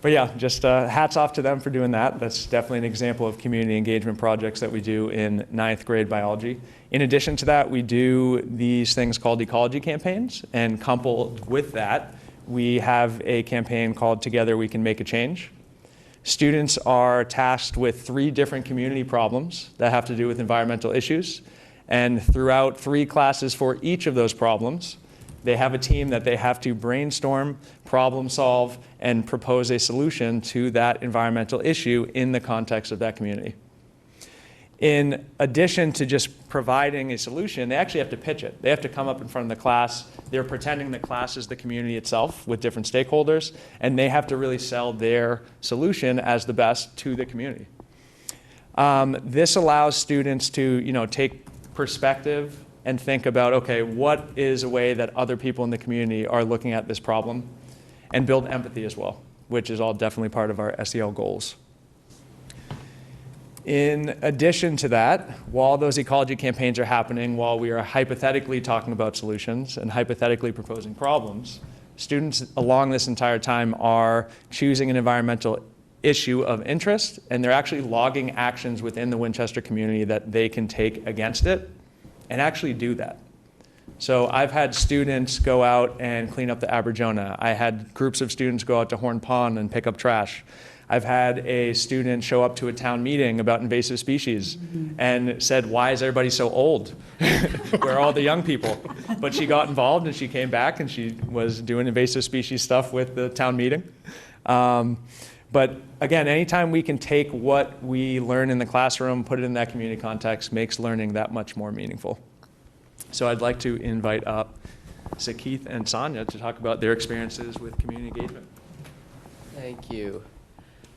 But yeah, just hats off to them for doing that. That's definitely an example of community engagement projects that we do in 9th grade biology. In addition to that, we do these things called ecology campaigns, and coupled with that, we have a campaign called Together We Can Make a Change. Students are tasked with 3 different community problems that have to do with environmental issues. And throughout 3 classes for each of those problems, they have a team that they have to brainstorm, problem solve, and propose a solution to that environmental issue in the context of that community. In addition to just providing a solution, they actually have to pitch it. They have to come up in front of the class. They're pretending the class is the community itself with different stakeholders, and they have to really sell their solution as the best to the community. This allows students to, take perspective and think about, okay, what is a way that other people in the community are looking at this problem, and build empathy as well, which is all definitely part of our SEL goals. In addition to that, while those ecology campaigns are happening, while we are hypothetically talking about solutions and hypothetically proposing problems, students along this entire time are choosing an environmental issue of interest, and they're actually logging actions within the Winchester community that they can take against it and actually do that. So I've had students go out and clean up the Aberjona. I had groups of students go out to Horn Pond and pick up trash. I've had a student show up to a town meeting about invasive species and said, "Why is everybody so old? Where are all the young people?" But she got involved and she came back and she was doing invasive species stuff with the town meeting. But again, anytime we can take what we learn in the classroom, put it in that community context, makes learning that much more meaningful. So I'd like to invite up Keith and Sonia to talk about their experiences with community engagement. Thank you.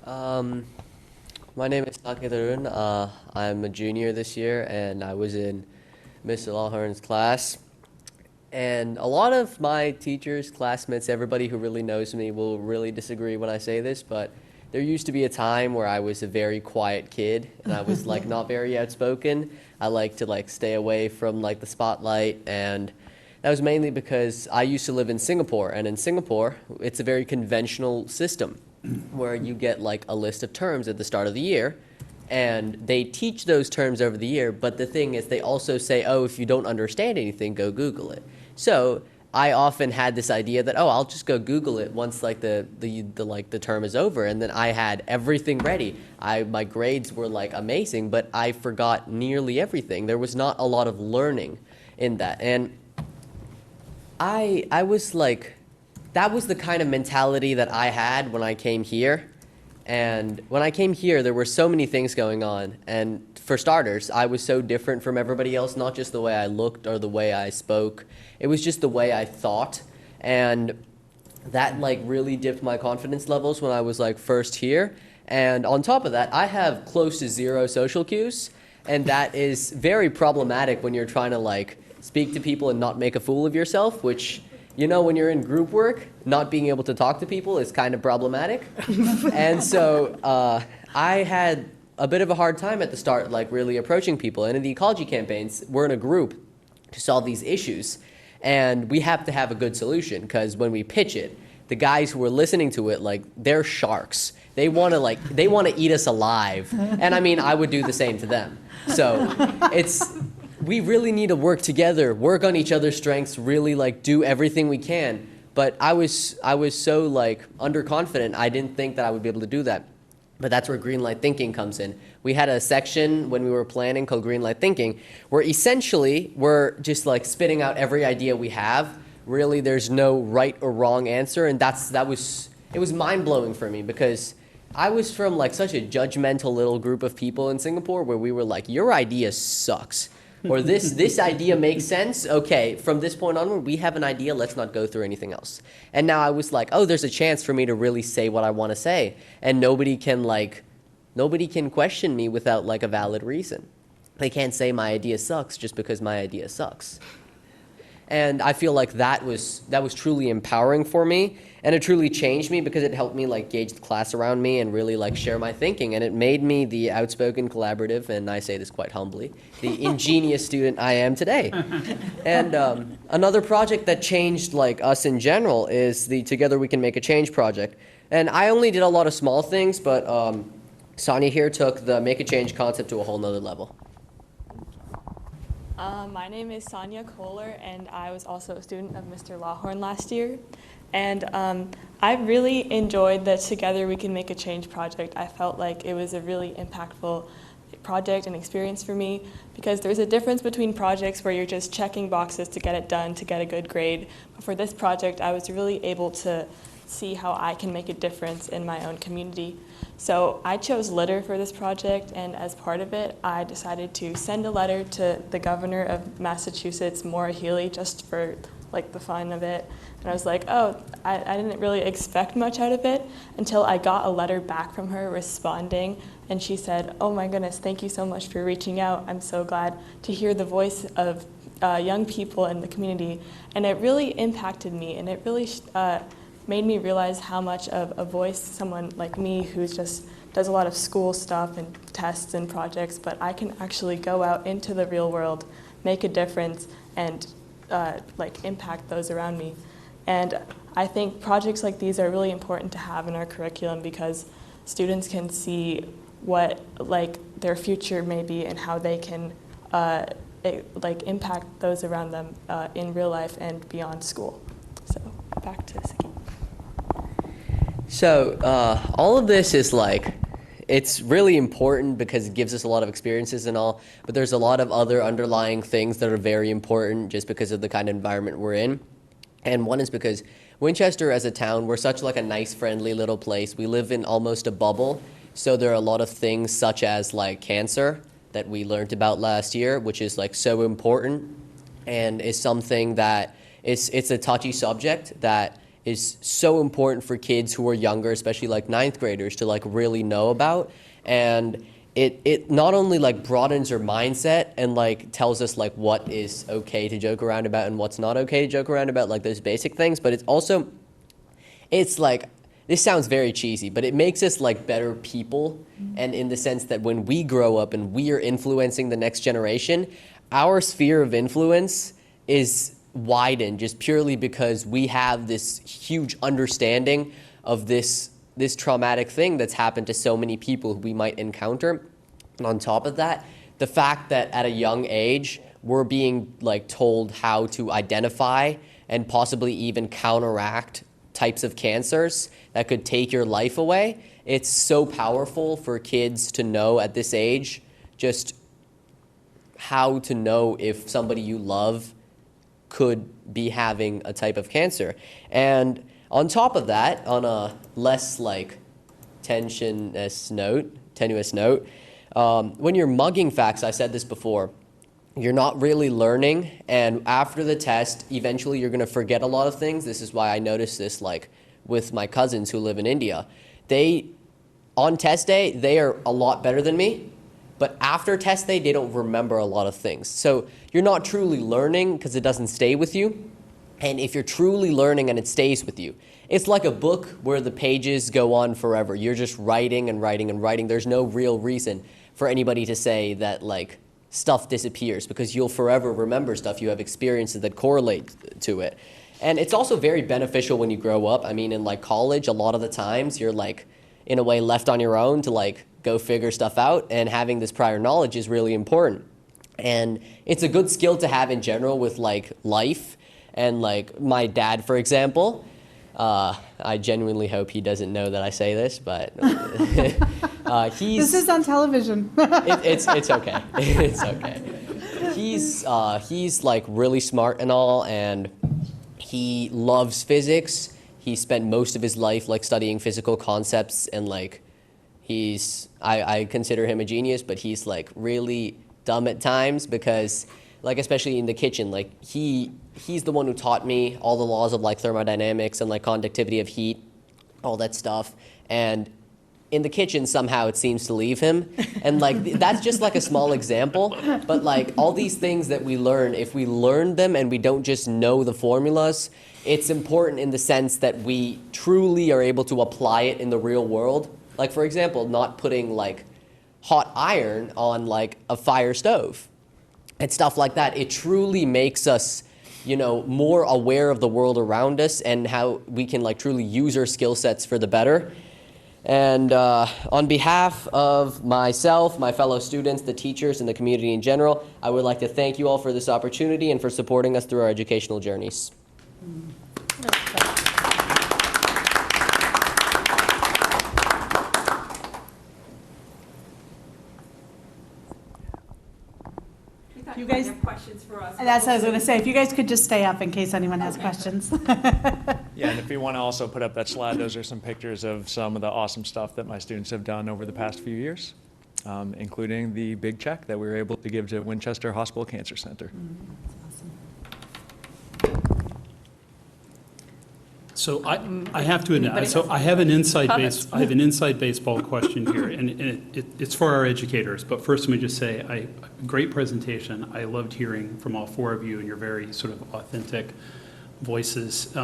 My name is Saki Tarun. I'm a junior this year, and I was in Mr. Lawhorn's class. And a lot of my teachers, classmates, everybody who really knows me will really disagree when I say this, but there used to be a time where I was a very quiet kid, and I was like not very outspoken. I like to stay away from the spotlight, and that was mainly because I used to live in Singapore, and in Singapore, it's a very conventional system where you get a list of terms at the start of the year, and they teach those terms over the year, but the thing is they also say, oh, if you don't understand anything, go Google it. So I often had this idea that, oh, I'll just go Google it once the term is over, and then I had everything ready. My grades were amazing, but I forgot nearly everything. There was not a lot of learning in that, and I was that was the kind of mentality that I had when I came here. And when I came here, there were so many things going on. And for starters, I was so different from everybody else, not just the way I looked or the way I spoke. It was just the way I thought. And that really dipped my confidence levels when I was first here. And on top of that, I have close to zero social cues. And that is very problematic when you're trying to speak to people and not make a fool of yourself, which, when you're in group work, not being able to talk to people is kind of problematic. And so I had a bit of a hard time at the start, really approaching people. And in the ecology campaigns, we're in a group to solve these issues. And we have to have a good solution, because when we pitch it, the guys who are listening to it, they're sharks. They want to eat us alive. And I mean, I would do the same to them. So we really need to work together, work on each other's strengths, really do everything we can. But I was so underconfident, I didn't think that I would be able to do that. But that's where green light thinking comes in. We had a section when we were planning called green light thinking, where essentially we're just spitting out every idea we have. Really, there's no right or wrong answer, and it was mind-blowing for me, because I was from such a judgmental little group of people in Singapore where we were your idea sucks. Or this idea makes sense. Okay, from this point onward, we have an idea. Let's not go through anything else. And now I was oh, there's a chance for me to really say what I want to say, and nobody can question me without a valid reason. They can't say my idea sucks just because my idea sucks. And I feel that was truly empowering for me, and it truly changed me, because it helped me gauge the class around me and really share my thinking, and it made me the outspoken, collaborative, and I say this quite humbly, the ingenious student I am today. And another project that changed us in general is the Together We Can Make a Change project. And I only did a lot of small things, but Sonia here took the Make a Change concept to a whole nother level. My name is Sonia Kohler, and I was also a student of Mr. Lawhorn last year. And I really enjoyed the Together We Can Make a Change project. I felt like it was a really impactful project and experience for me, because there's a difference between projects where you're just checking boxes to get it done, to get a good grade. But for this project, I was really able to see how I can make a difference in my own community. So I chose litter for this project, and as part of it, I decided to send a letter to the governor of Massachusetts, Maura Healey, just for the fun of it. And I was oh, I didn't really expect much out of it until I got a letter back from her responding, and she said, oh my goodness, thank you so much for reaching out. I'm so glad to hear the voice of young people in the community. And it really impacted me, and it really made me realize how much of a voice someone like me who's just does a lot of school stuff and tests and projects, but I can actually go out into the real world, make a difference, and like impact those around me. And I think projects like these are really important to have in our curriculum because students can see what like their future may be and how they can like impact those around them in real life and beyond school. So back to Siki. So all of this is like, it's really important because it gives us a lot of experiences and all, but there's a lot of other underlying things that are very important just because of the kind of environment we're in. And one is because Winchester as a town, we're such like a nice, friendly little place. We live in almost a bubble. So there are a lot of things such as like cancer that we learned about last year, which is like so important and is something that it's a touchy subject that is so important for kids who are younger, especially like ninth graders, to like really know about. And it not only like broadens our mindset and like tells us like what is okay to joke around about and what's not okay to joke around about, like those basic things, but it's like, this sounds very cheesy, but it makes us like better people. And in the sense that when we grow up and we are influencing the next generation, our sphere of influence is widened just purely because we have this huge understanding of this traumatic thing that's happened to so many people who we might encounter. And on top of that, the fact that at a young age, we're being like told how to identify and possibly even counteract types of cancers that could take your life away. It's so powerful for kids to know at this age just how to know if somebody you love could be having a type of cancer. And on top of that, on a less like tenuous note, when you're mugging facts, I said this before, you're not really learning, and after the test, eventually you're gonna forget a lot of things. This is why I noticed this like with my cousins who live in India. On test day, they are a lot better than me, but after test day, they don't remember a lot of things. So you're not truly learning because it doesn't stay with you. And if you're truly learning and it stays with you, it's like a book where the pages go on forever. You're just writing and writing and writing. There's no real reason for anybody to say that like stuff disappears because you'll forever remember stuff. You have experiences that correlate to it. And it's also very beneficial when you grow up. I mean, in like college, a lot of the times you're like, in a way, left on your own to like go figure stuff out, and having this prior knowledge is really important. And it's a good skill to have in general with like life. And like my dad, for example, I genuinely hope he doesn't know that I say this, but This is on television. It's okay. It's okay. He's like really smart and all, and he loves physics. He spent most of his life like studying physical concepts, and like I consider him a genius, but he's like really dumb at times because like especially in the kitchen, like he's the one who taught me all the laws of like thermodynamics and like conductivity of heat, all that stuff. And in the kitchen, somehow it seems to leave him. And like, that's just like a small example, but like all these things that we learn, if we learn them and we don't just know the formulas, it's important in the sense that we truly are able to apply it in the real world. Like for example, not putting like hot iron on like a fire stove and stuff like that. It truly makes us, you know, more aware of the world around us and how we can like truly use our skill sets for the better. And on behalf of myself, my fellow students, the teachers, and the community in general, I would like to thank you all for this opportunity and for supporting us through our educational journeys. You guys have questions for us. That's what I was going to say. If you guys could just stay up in case anyone has questions. Yeah, and if you want to also put up that slide, those are some pictures of some of the awesome stuff that my students have done over the past few years, including the big check that we were able to give to Winchester Hospital Cancer Center. So I have to admit, so I have an inside baseball question here, and it's for our educators. But first, let me just say, great presentation. I loved hearing from all four of you and your very sort of authentic voices.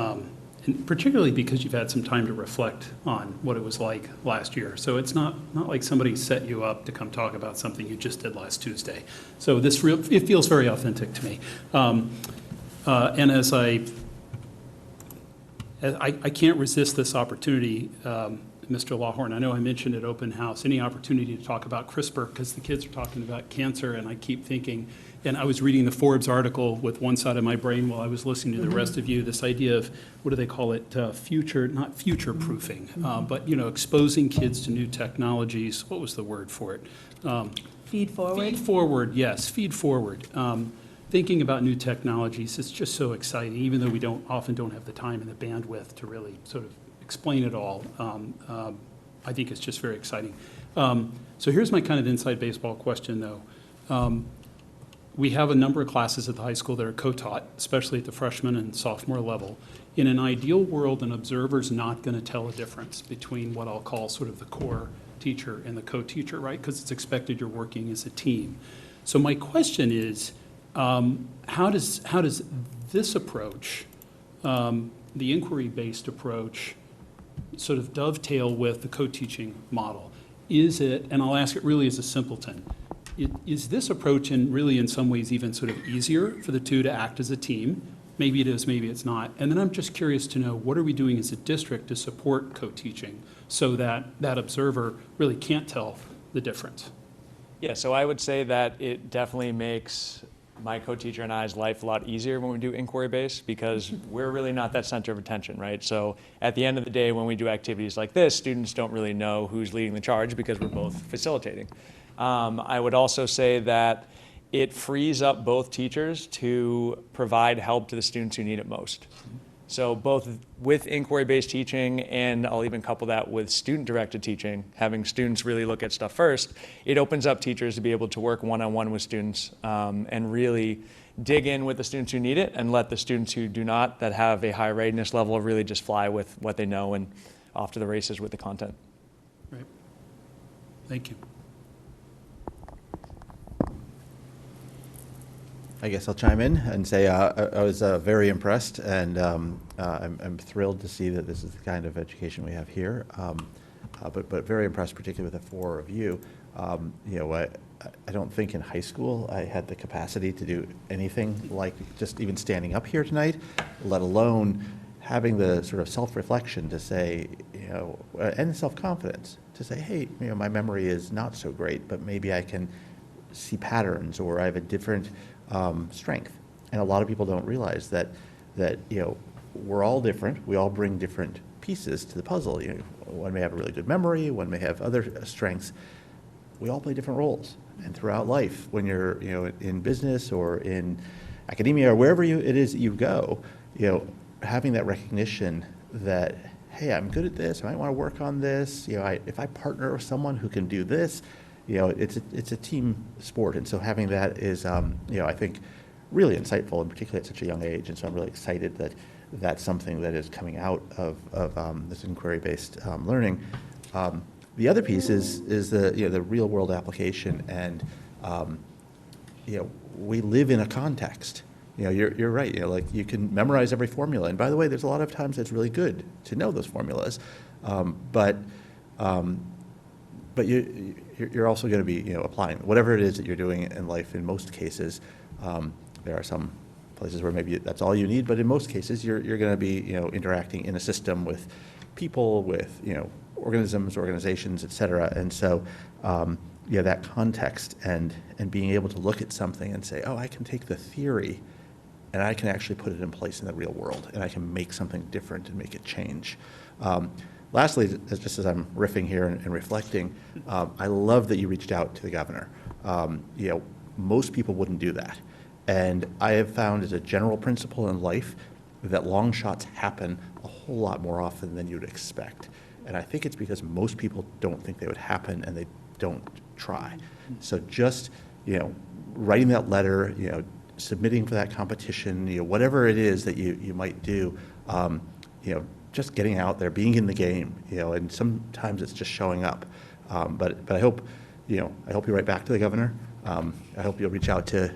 and particularly because you've had some time to reflect on what it was like last year. So it's not like somebody set you up to come talk about something you just did last Tuesday. So it feels very authentic to me. And as I can't resist this opportunity, Mr. Lawhorn, I know I mentioned at open house, any opportunity to talk about CRISPR, because the kids are talking about cancer, and I keep thinking, and I was reading the Forbes article with one side of my brain while I was listening to the rest of you, this idea of, what do they call it, not future-proofing, but, exposing kids to new technologies. What was the word for it? Feed forward. Feed forward, yes, feed forward. Thinking about new technologies is just so exciting, even though we often don't have the time and the bandwidth to really sort of explain it all. I think it's just very exciting. So here's my kind of inside baseball question, though. We have a number of classes at the high school that are co-taught, especially at the freshman and sophomore level. In an ideal world, an observer's not going to tell a difference between what I'll call sort of the core teacher and the co-teacher, right? Because it's expected you're working as a team. So my question is, how does this approach, the inquiry-based approach, sort of dovetail with the co-teaching model? Is it, and I'll ask it really as a simpleton, is this approach really in some ways even sort of easier for the two to act as a team? Maybe it is, maybe it's not. And then I'm just curious to know, what are we doing as a district to support co-teaching so that that observer really can't tell the difference? Yeah, so I would say that it definitely makes my co-teacher and I's life a lot easier when we do inquiry-based, because we're really not that center of attention, right? So at the end of the day, when we do activities like this, students don't really know who's leading the charge because we're both facilitating. I would also say that it frees up both teachers to provide help to the students who need it most. So both with inquiry-based teaching, and I'll even couple that with student-directed teaching, having students really look at stuff first, it opens up teachers to be able to work one-on-one with students and really dig in with the students who need it, and let the students who do not, that have a high readiness level, really just fly with what they know and off to the races with the content. Right. Thank you. I guess I'll chime in and say I was very impressed, and I'm thrilled to see that this is the kind of education we have here. But very impressed, particularly with the four of you. I don't think in high school I had the capacity to do anything like just even standing up here tonight, let alone having the sort of self-reflection to say, and self-confidence to say, hey, my memory is not so great, but maybe I can see patterns, or I have a different strength. And a lot of people don't realize that we're all different. We all bring different pieces to the puzzle. One may have a really good memory, one may have other strengths. We all play different roles. And throughout life, when you're in business or in academia or wherever it is that you go, having that recognition that, hey, I'm good at this, I might want to work on this. If I partner with someone who can do this, it's a team sport. And so having that is, I think, really insightful, and particularly at such a young age. And so I'm really excited that that's something that is coming out of this inquiry-based learning. The other piece is the real world application, and we live in a context. You're right. Like you can memorize every formula, and by the way, there's a lot of times it's really good to know those formulas, but you're also going to be applying whatever it is that you're doing in life. In most cases, there are some places where maybe that's all you need, but in most cases, you're going to be interacting in a system with people, with organisms, organizations, et cetera. And so that context and being able to look at something and say, oh, I can take the theory and I can actually put it in place in the real world, and I can make something different and make it change. Lastly, just as I'm riffing here and reflecting, I love that you reached out to the governor. Most people wouldn't do that. And I have found as a general principle in life that long shots happen a whole lot more often than you'd expect. And I think it's because most people don't think they would happen and they don't try. So just, writing that letter, submitting for that competition, whatever it is that you might do, just getting out there, being in the game, and sometimes it's just showing up. But I hope you write back to the governor. I hope you'll reach out to,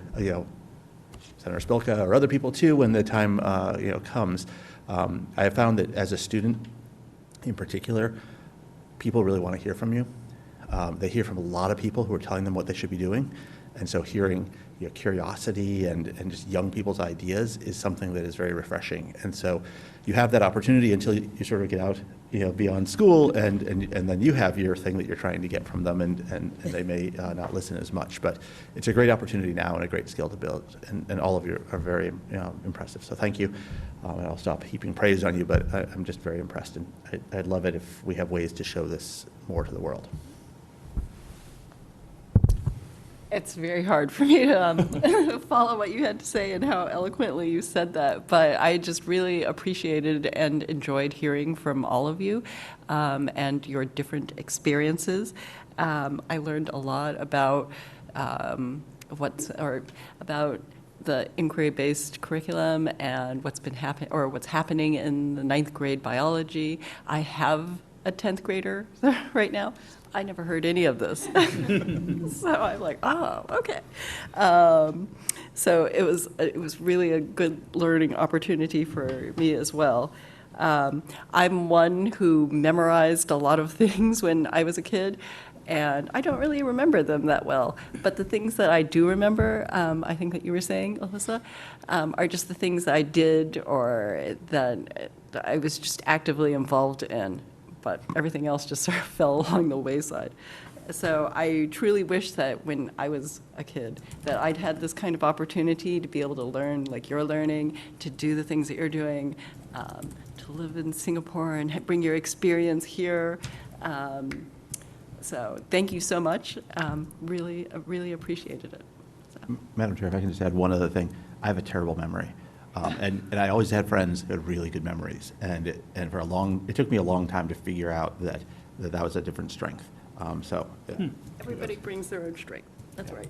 Senator Spilka or other people too when the time, comes. I have found that as a student in particular, people really want to hear from you. They hear from a lot of people who are telling them what they should be doing. And so hearing curiosity and just young people's ideas is something that is very refreshing. And so you have that opportunity until you sort of get out, beyond school, and then you have your thing that you're trying to get from them, and they may not listen as much. But it's a great opportunity now and a great skill to build, and all of you are very impressive. So thank you. And I'll stop heaping praise on you, but I'm just very impressed, and I'd love it if we have ways to show this more to the world. It's very hard for me to follow what you had to say and how eloquently you said that, but I just really appreciated and enjoyed hearing from all of you and your different experiences. I learned a lot about about the inquiry-based curriculum and what's happening in the 9th grade biology. I have a 10th grader right now. I never heard any of this. So I'm like, oh, okay. So it was really a good learning opportunity for me as well. I'm one who memorized a lot of things when I was a kid, and I don't really remember them that well. But the things that I do remember, I think that you were saying, Alyssa, are just the things that I did or that I was just actively involved in. But everything else just sort of fell along the wayside. So I truly wish that when I was a kid, that I'd had this kind of opportunity to be able to learn like you're learning, to do the things that you're doing, to live in Singapore and bring your experience here. So thank you so much. Really appreciated it. So. Madam Chair, if I can just add one other thing. I have a terrible memory. And I always had friends who had really good memories, and it took me a long time to figure out that was a different strength. Yeah. Everybody brings their own strength. That's right.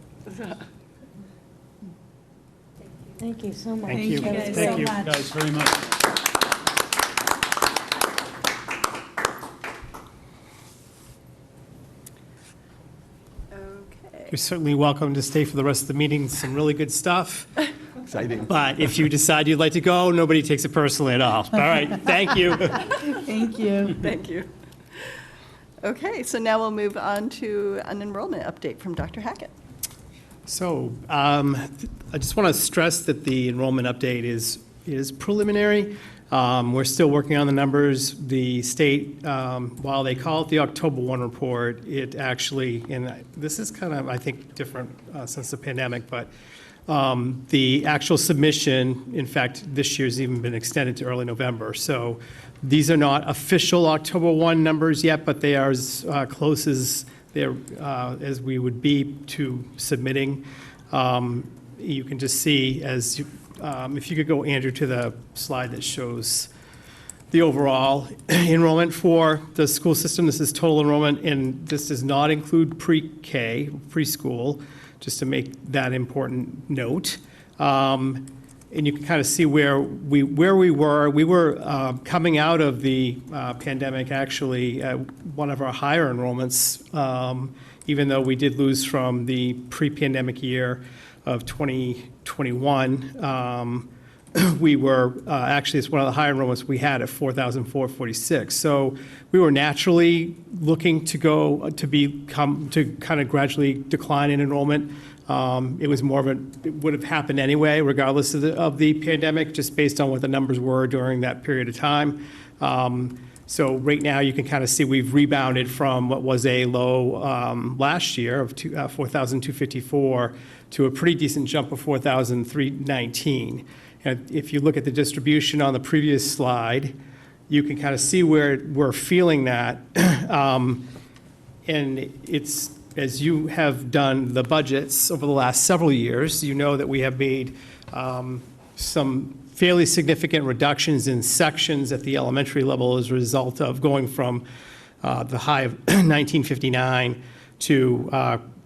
Thank you so much. Thank you. Thank you guys very much. Okay. You're certainly welcome to stay for the rest of the meeting. Some really good stuff. Exciting. But if you decide you'd like to go, nobody takes it personally at all. All right, thank you. Thank you. Thank you. Okay, so now we'll move on to an enrollment update from Dr. Hackett. So I just want to stress that the enrollment update is preliminary. We're still working on the numbers. The state, while they call it the October 1 report, it actually, and this is kind of, I think, different since the pandemic, but the actual submission, in fact, this year's even been extended to early November. So these are not official October 1 numbers yet, but they are as close as we would be to submitting. You can just see if you could go, Andrew, to the slide that shows the overall enrollment for the school system. This is total enrollment, and this does not include pre-K, preschool, just to make that important note. And you can kind of see where we were. We were coming out of the pandemic, actually, at one of our higher enrollments, even though we did lose from the pre-pandemic year of 2021. We were, actually, it's one of the higher enrollments we had at 4,446. So we were naturally looking to kind of gradually decline in enrollment. It was it would have happened anyway, regardless of the pandemic, just based on what the numbers were during that period of time. So right now, you can kind of see we've rebounded from what was a low last year of 4,254 to a pretty decent jump of 4,319. And if you look at the distribution on the previous slide, you can kind of see where we're feeling that. And it's, as you have done the budgets over the last several years, you know that we have made some fairly significant reductions in sections at the elementary level as a result of going from the high of 1959 to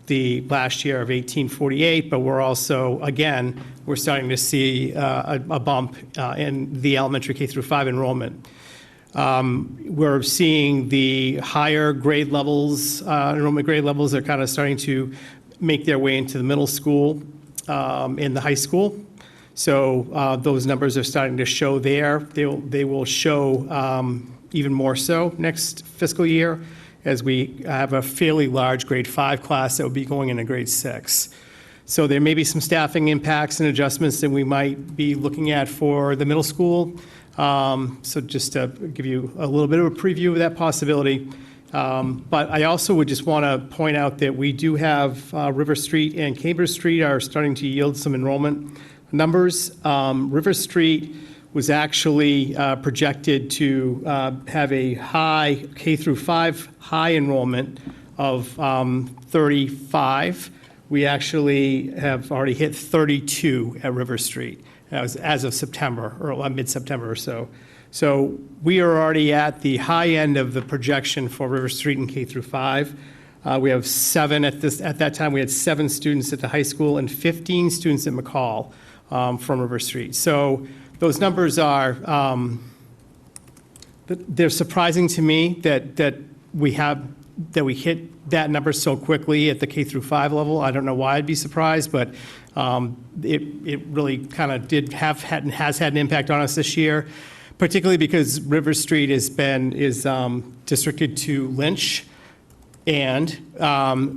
the last year of 1848, but we're also, again, we're starting to see a bump in the elementary K through 5 enrollment. We're seeing the higher grade levels, enrollment grade levels are kind of starting to make their way into the middle school and the high school. So those numbers are starting to show there. They will show even more so next fiscal year, as we have a fairly large grade 5 class that will be going into grade 6. So there may be some staffing impacts and adjustments that we might be looking at for the middle school. So just to give you a little bit of a preview of that possibility. But I also would just want to point out that we do have River Street and Cambridge Street are starting to yield some enrollment numbers. River Street was actually projected to have a high K through 5 high enrollment of 35. We actually have already hit 32 at River Street as of September, or mid-September or so. So we are already at the high end of the projection for River Street and K through 5. We have 7 at that time. We had 7 students at the high school and 15 students at McCall from River Street. So those numbers are they're surprising to me that we hit that number so quickly at the K through 5 level. I don't know why I'd be surprised, but it really kind of has had an impact on us this year, particularly because River Street is districted to Lynch, and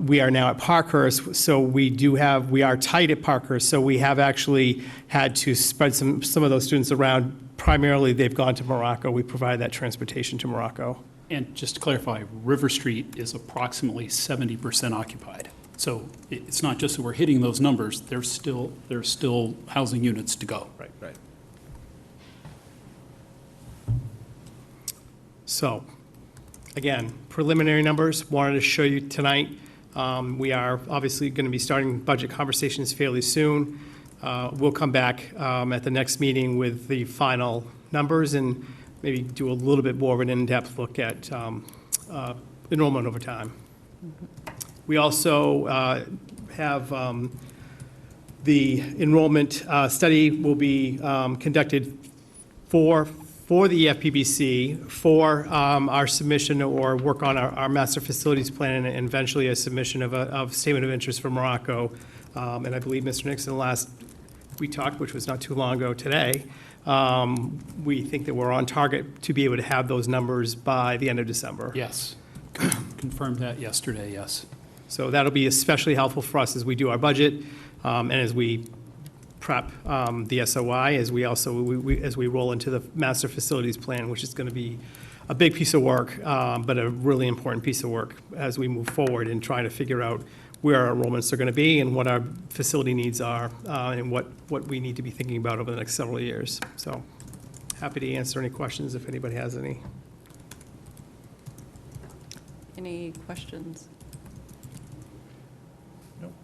we are now at Parkhurst. So we are tight at Parkhurst. So we have actually had to spread some of those students around. Primarily, they've gone to Morocco. We provide that transportation to Morocco. And just to clarify, River Street is approximately 70% occupied. So it's not just that we're hitting those numbers, there's still housing units to go. Right. So, again, preliminary numbers, wanted to show you tonight. We are obviously going to be starting budget conversations fairly soon. We'll come back at the next meeting with the final numbers and maybe do a little bit more of an in-depth look at enrollment over time. We also have the enrollment study will be conducted for the FPBC, for our submission or work on our master facilities plan, and eventually a submission of a statement of interest for Morocco. And I believe Mr. Nixon, last we talked, which was not too long ago today, we think that we're on target to be able to have those numbers by the end of December. Yes, confirmed that yesterday, yes. So that'll be especially helpful for us as we do our budget and as we prep the SOI, as we roll into the master facilities plan, which is going to be a big piece of work, but a really important piece of work as we move forward in trying to figure out where our enrollments are going to be and what our facility needs are and what we need to be thinking about over the next several years. So happy to answer any questions if anybody has any. Any questions?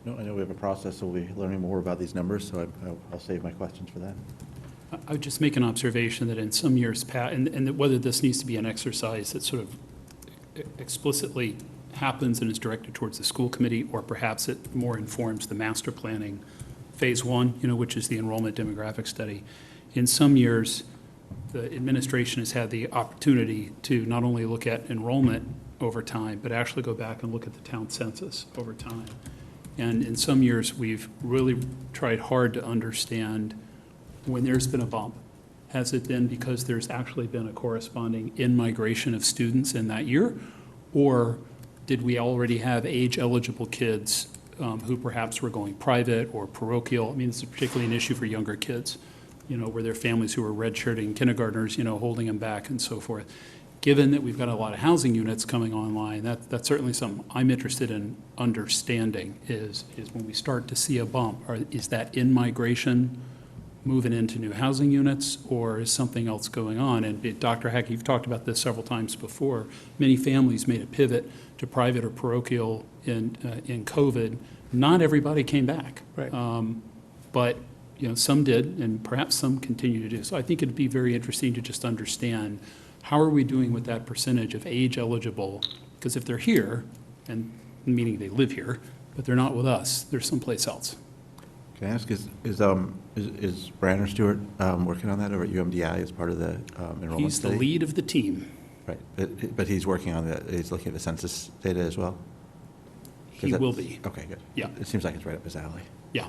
No, I know we have a process, so we'll be learning more about these numbers, so I'll save my questions for that. I would just make an observation that in some years past, and whether this needs to be an exercise that sort of explicitly happens and is directed towards the school committee, or perhaps it more informs the master planning phase 1, which is the enrollment demographic study. In some years, the administration has had the opportunity to not only look at enrollment over time, but actually go back and look at the town census over time. And in some years, we've really tried hard to understand when there's been a bump. Has it been because there's actually been a corresponding in-migration of students in that year? Or did we already have age-eligible kids who perhaps were going private or parochial? I mean, this is particularly an issue for younger kids, where their families who are redshirting kindergartners, holding them back and so forth. Given that we've got a lot of housing units coming online, that's certainly something I'm interested in understanding is when we start to see a bump, is that in-migration moving into new housing units, or is something else going on? And Dr. Hack, you've talked about this several times before. Many families made a pivot to private or parochial in COVID. Not everybody came back. Right. But some did, and perhaps some continue to do. So I think it'd be very interesting to just understand how are we doing with that percentage of age eligible? Because if they're here, and meaning they live here, but they're not with us, they're someplace else. Can I ask, is Branner Stewart working on that over at UMDI as part of the enrollment He's study? the lead of the team. Right, but he's working on he's looking at the census data as well? He will be. Okay, good. Yeah. It seems like it's right up his alley. Yeah.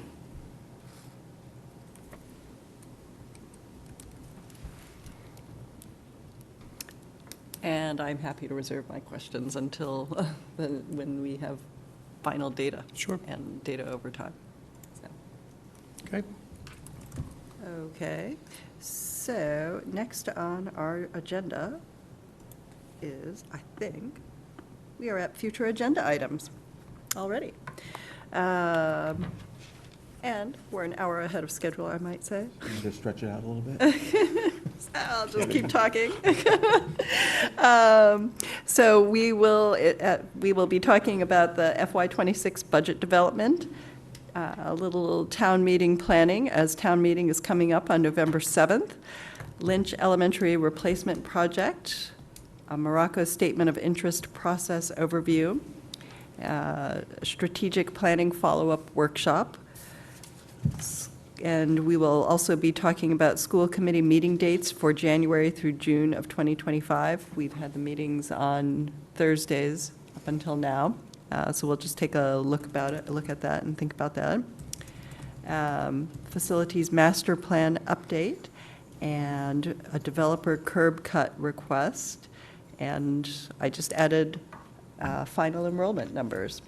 And I'm happy to reserve my questions until when we have final data. Sure. And data over time. So. Okay. Okay, so next on our agenda is, I think, we are at future agenda items already. And we're an hour ahead of schedule, I might say. Just stretch it out a little bit. I'll just keep talking. So we will be talking about the FY26 budget development, a little town meeting planning, as town meeting is coming up on November 7th, Lynch Elementary Replacement Project, a Morocco Statement of Interest Process Overview, Strategic Planning Follow-Up Workshop, and we will also be talking about school committee meeting dates for January through June of 2025. We've had the meetings on Thursdays up until now, so we'll just take a look at that and think about that. Facilities master plan update and a developer curb cut request, and I just added final enrollment numbers.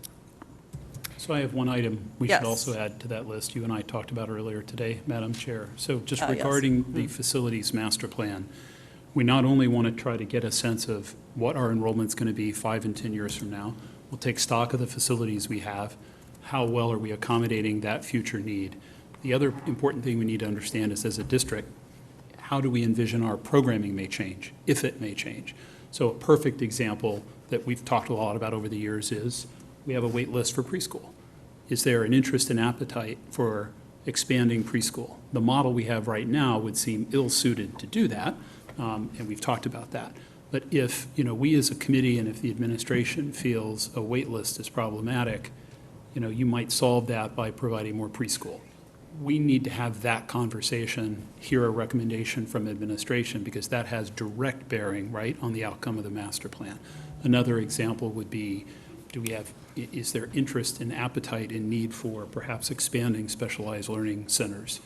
So I have one item we Yes. should also add to that list you and I talked about earlier today, Madam Chair. So just Yes. regarding the facilities master plan, we not only want to try to get a sense of what our enrollment's going to be 5 and 10 years from now, we'll take stock of the facilities we have, how well are we accommodating that future need. The other important thing we need to understand is, as a district, how do we envision our programming may change, if it may change. So a perfect example that we've talked a lot about over the years is we have a wait list for preschool. Is there an interest and appetite for expanding preschool? The model we have right now would seem ill-suited to do that, and we've talked about that. But if, we as a committee and if the administration feels a wait list is problematic, you might solve that by providing more preschool. We need to have that conversation, hear a recommendation from administration, because that has direct bearing, right, on the outcome of the master plan. Another example would be, is there interest and appetite and need for perhaps expanding specialized learning centers?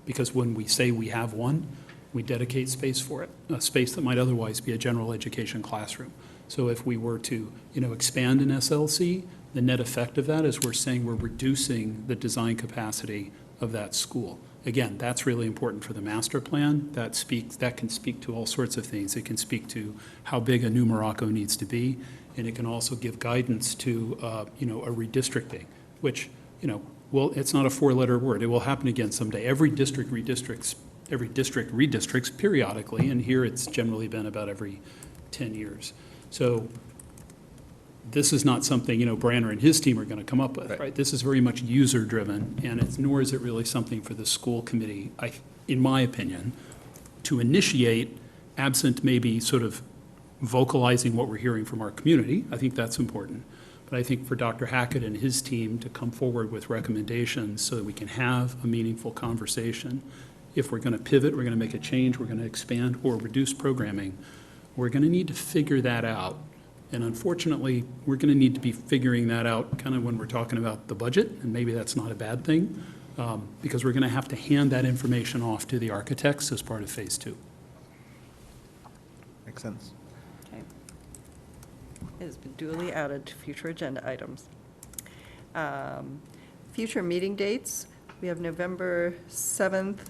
Because when we say we have one, we dedicate space for it, a space that might otherwise be a general education classroom. So if we were to, expand an SLC, the net effect of that is we're saying we're reducing the design capacity of that school. Again, that's really important for the master plan. That can speak to all sorts of things. It can speak to how big a new Morocco needs to be, and it can also give guidance to, a redistricting, which, it's not a 4-letter word. It will happen again someday. Every district redistricts periodically, and here it's generally been about every 10 years. So this is not something, Branner and his team are going to come up with, right? This is very much user-driven, and nor is it really something for the school committee, in my opinion, to initiate, absent maybe sort of vocalizing what we're hearing from our community. I think that's important. But I think for Dr. Hackett and his team to come forward with recommendations so that we can have a meaningful conversation. If we're going to pivot, we're going to make a change, we're going to expand or reduce programming, we're going to need to figure that out. And unfortunately, we're going to need to be figuring that out kind of when we're talking about the budget, and maybe that's not a bad thing, because we're going to have to hand that information off to the architects as part of phase 2. Makes sense. Okay. It has been duly added to future agenda items. Future meeting dates, we have November 7th,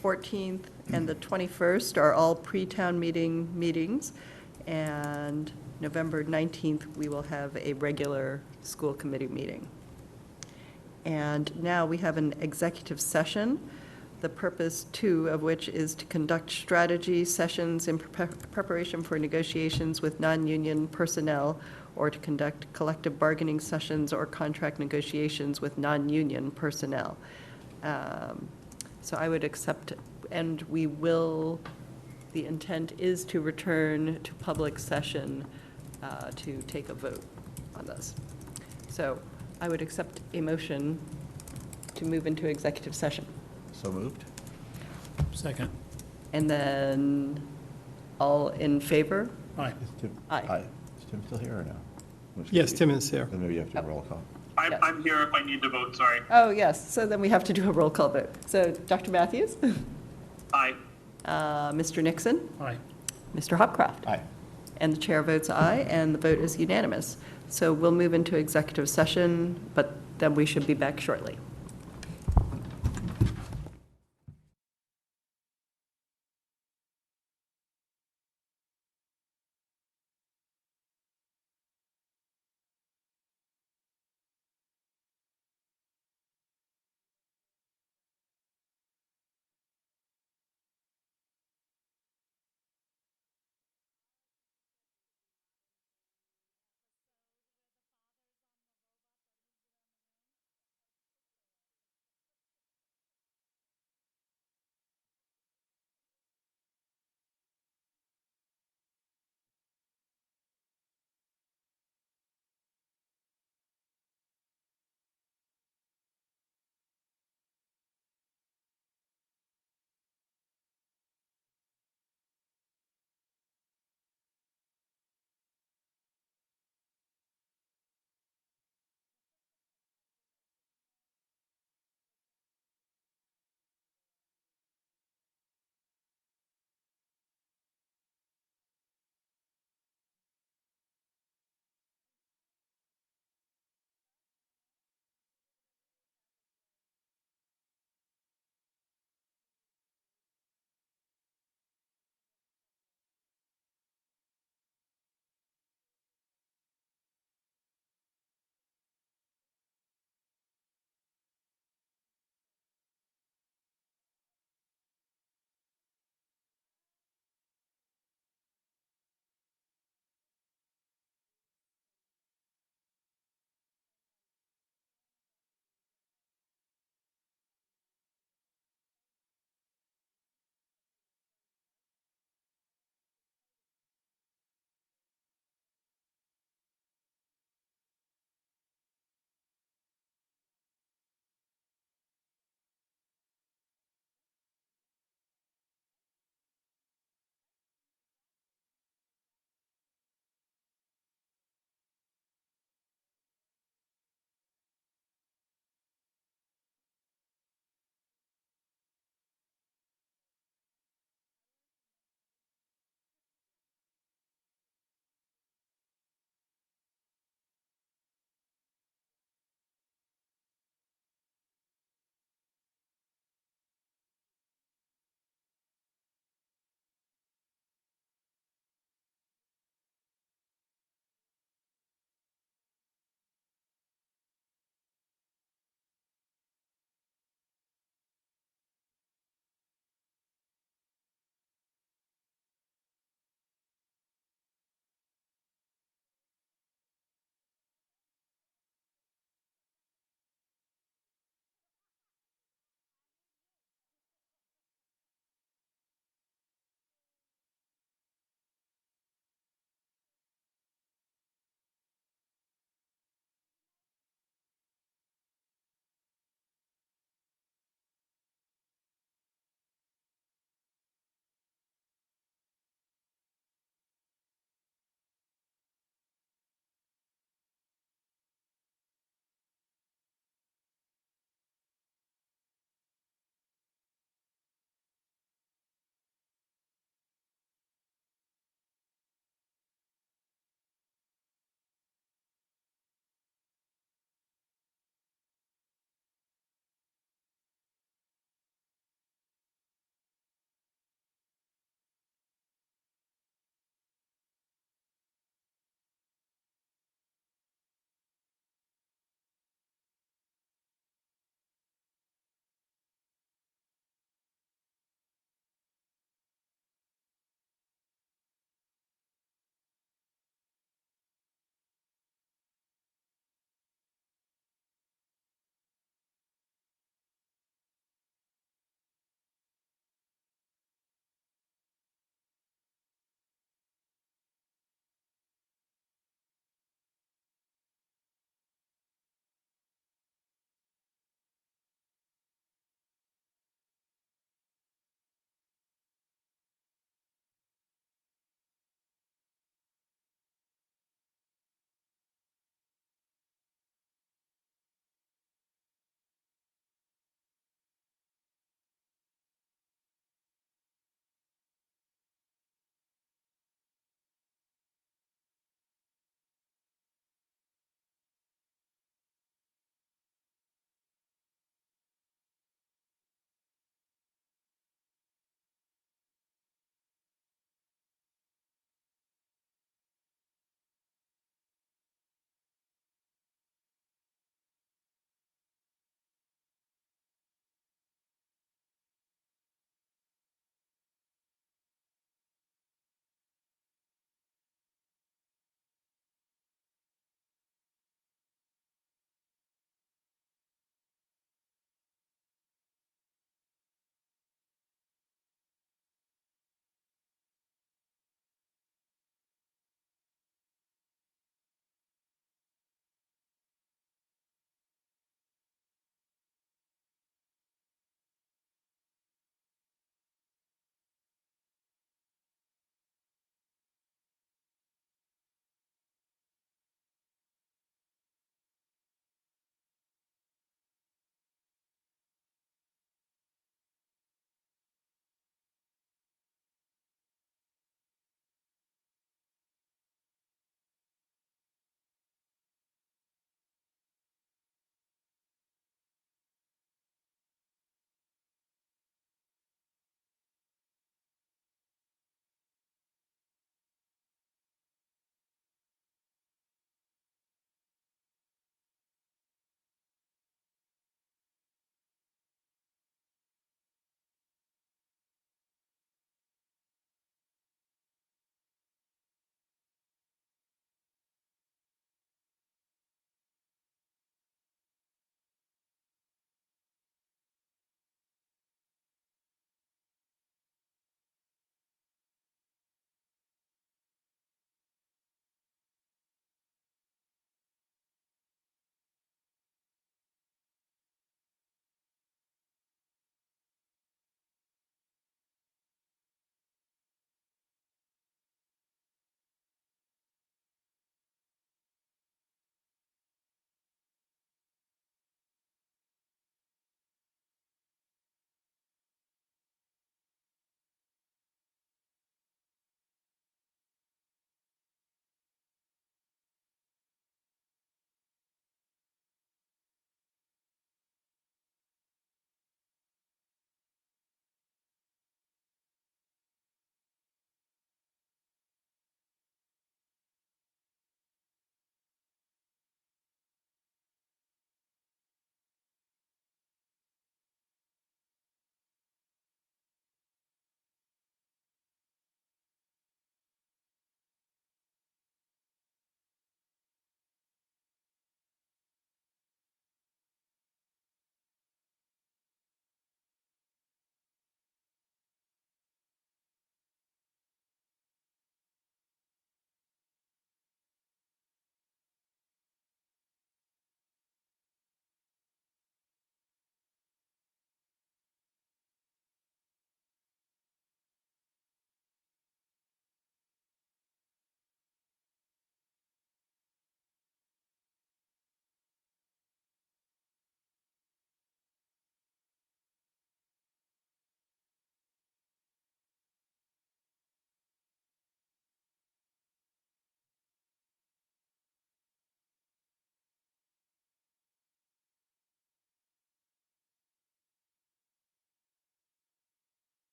14th, and the 21st are all pre-town meetings, and November 19th, we will have a regular school committee meeting. And now we have an executive session, the purpose, too, of which is to conduct strategy sessions in preparation for negotiations with non-union personnel, or to conduct collective bargaining sessions or contract negotiations with non-union personnel. So I would accept, and we will, the intent is to return to public session to take a vote on this. So I would accept a motion to move into executive session. So moved. Second. And then all in favor? Aye. Is Tim, Aye. Is Tim still here or no? Yes, Tim is here. Then maybe you have to roll call. I'm here if I need to vote, sorry. Oh, yes, so then we have to do a roll call vote. So Dr. Matthews? Aye. Mr. Nixon? Aye. Mr. Hopcroft? Aye. And the chair votes aye, and the vote is unanimous. So we'll move into executive session, but then we should be back shortly.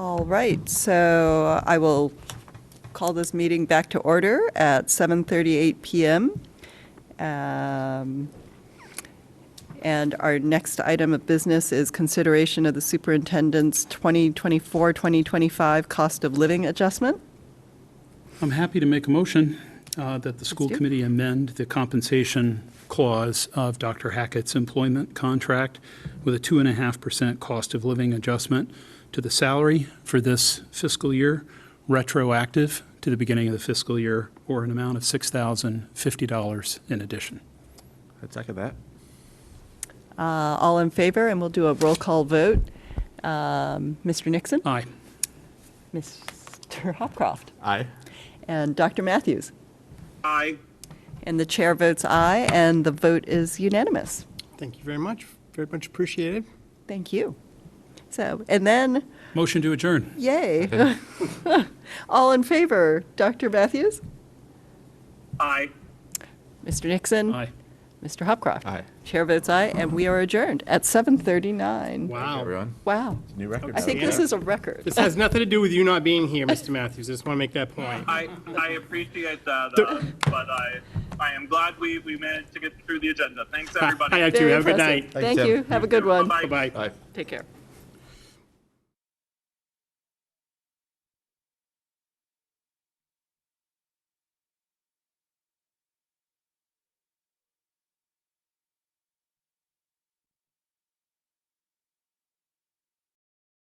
All right, so I will call this meeting back to order at 7:38 PM. And our next item of business is consideration of the superintendent's 2024-2025 cost of living adjustment. I'm happy to make a motion that the school do. committee amend the compensation clause of Dr. Hackett's employment contract with a 2.5% cost of living adjustment to the salary for this fiscal year, retroactive to the beginning of the fiscal year, or an amount of $6,050 in addition. I'd second that. All in favor, and we'll do a roll call vote. Mr. Nixon? Aye. Mr. Hopcroft? Aye. And Dr. Matthews? Aye. And the chair votes aye, and the vote is unanimous. Thank you very much appreciated. Thank you. So, and then, Motion to adjourn. yay. All in favor, Dr. Matthews? Aye. Mr. Nixon? Aye. Mr. Hopcroft? Aye. Chair votes aye, and we are adjourned at 7:39. Wow. Everyone. Wow. It's a new record. I think this is a record. This has nothing to do with you not being here, Mr. Matthews. I just want to make that point. I appreciate that, but I am glad we managed to get through the agenda. Thanks, everybody. I do. Very Have a good impressive. night. Thank Tim. you. Have a good one. Bye-bye. Bye-bye. Aye. Take care.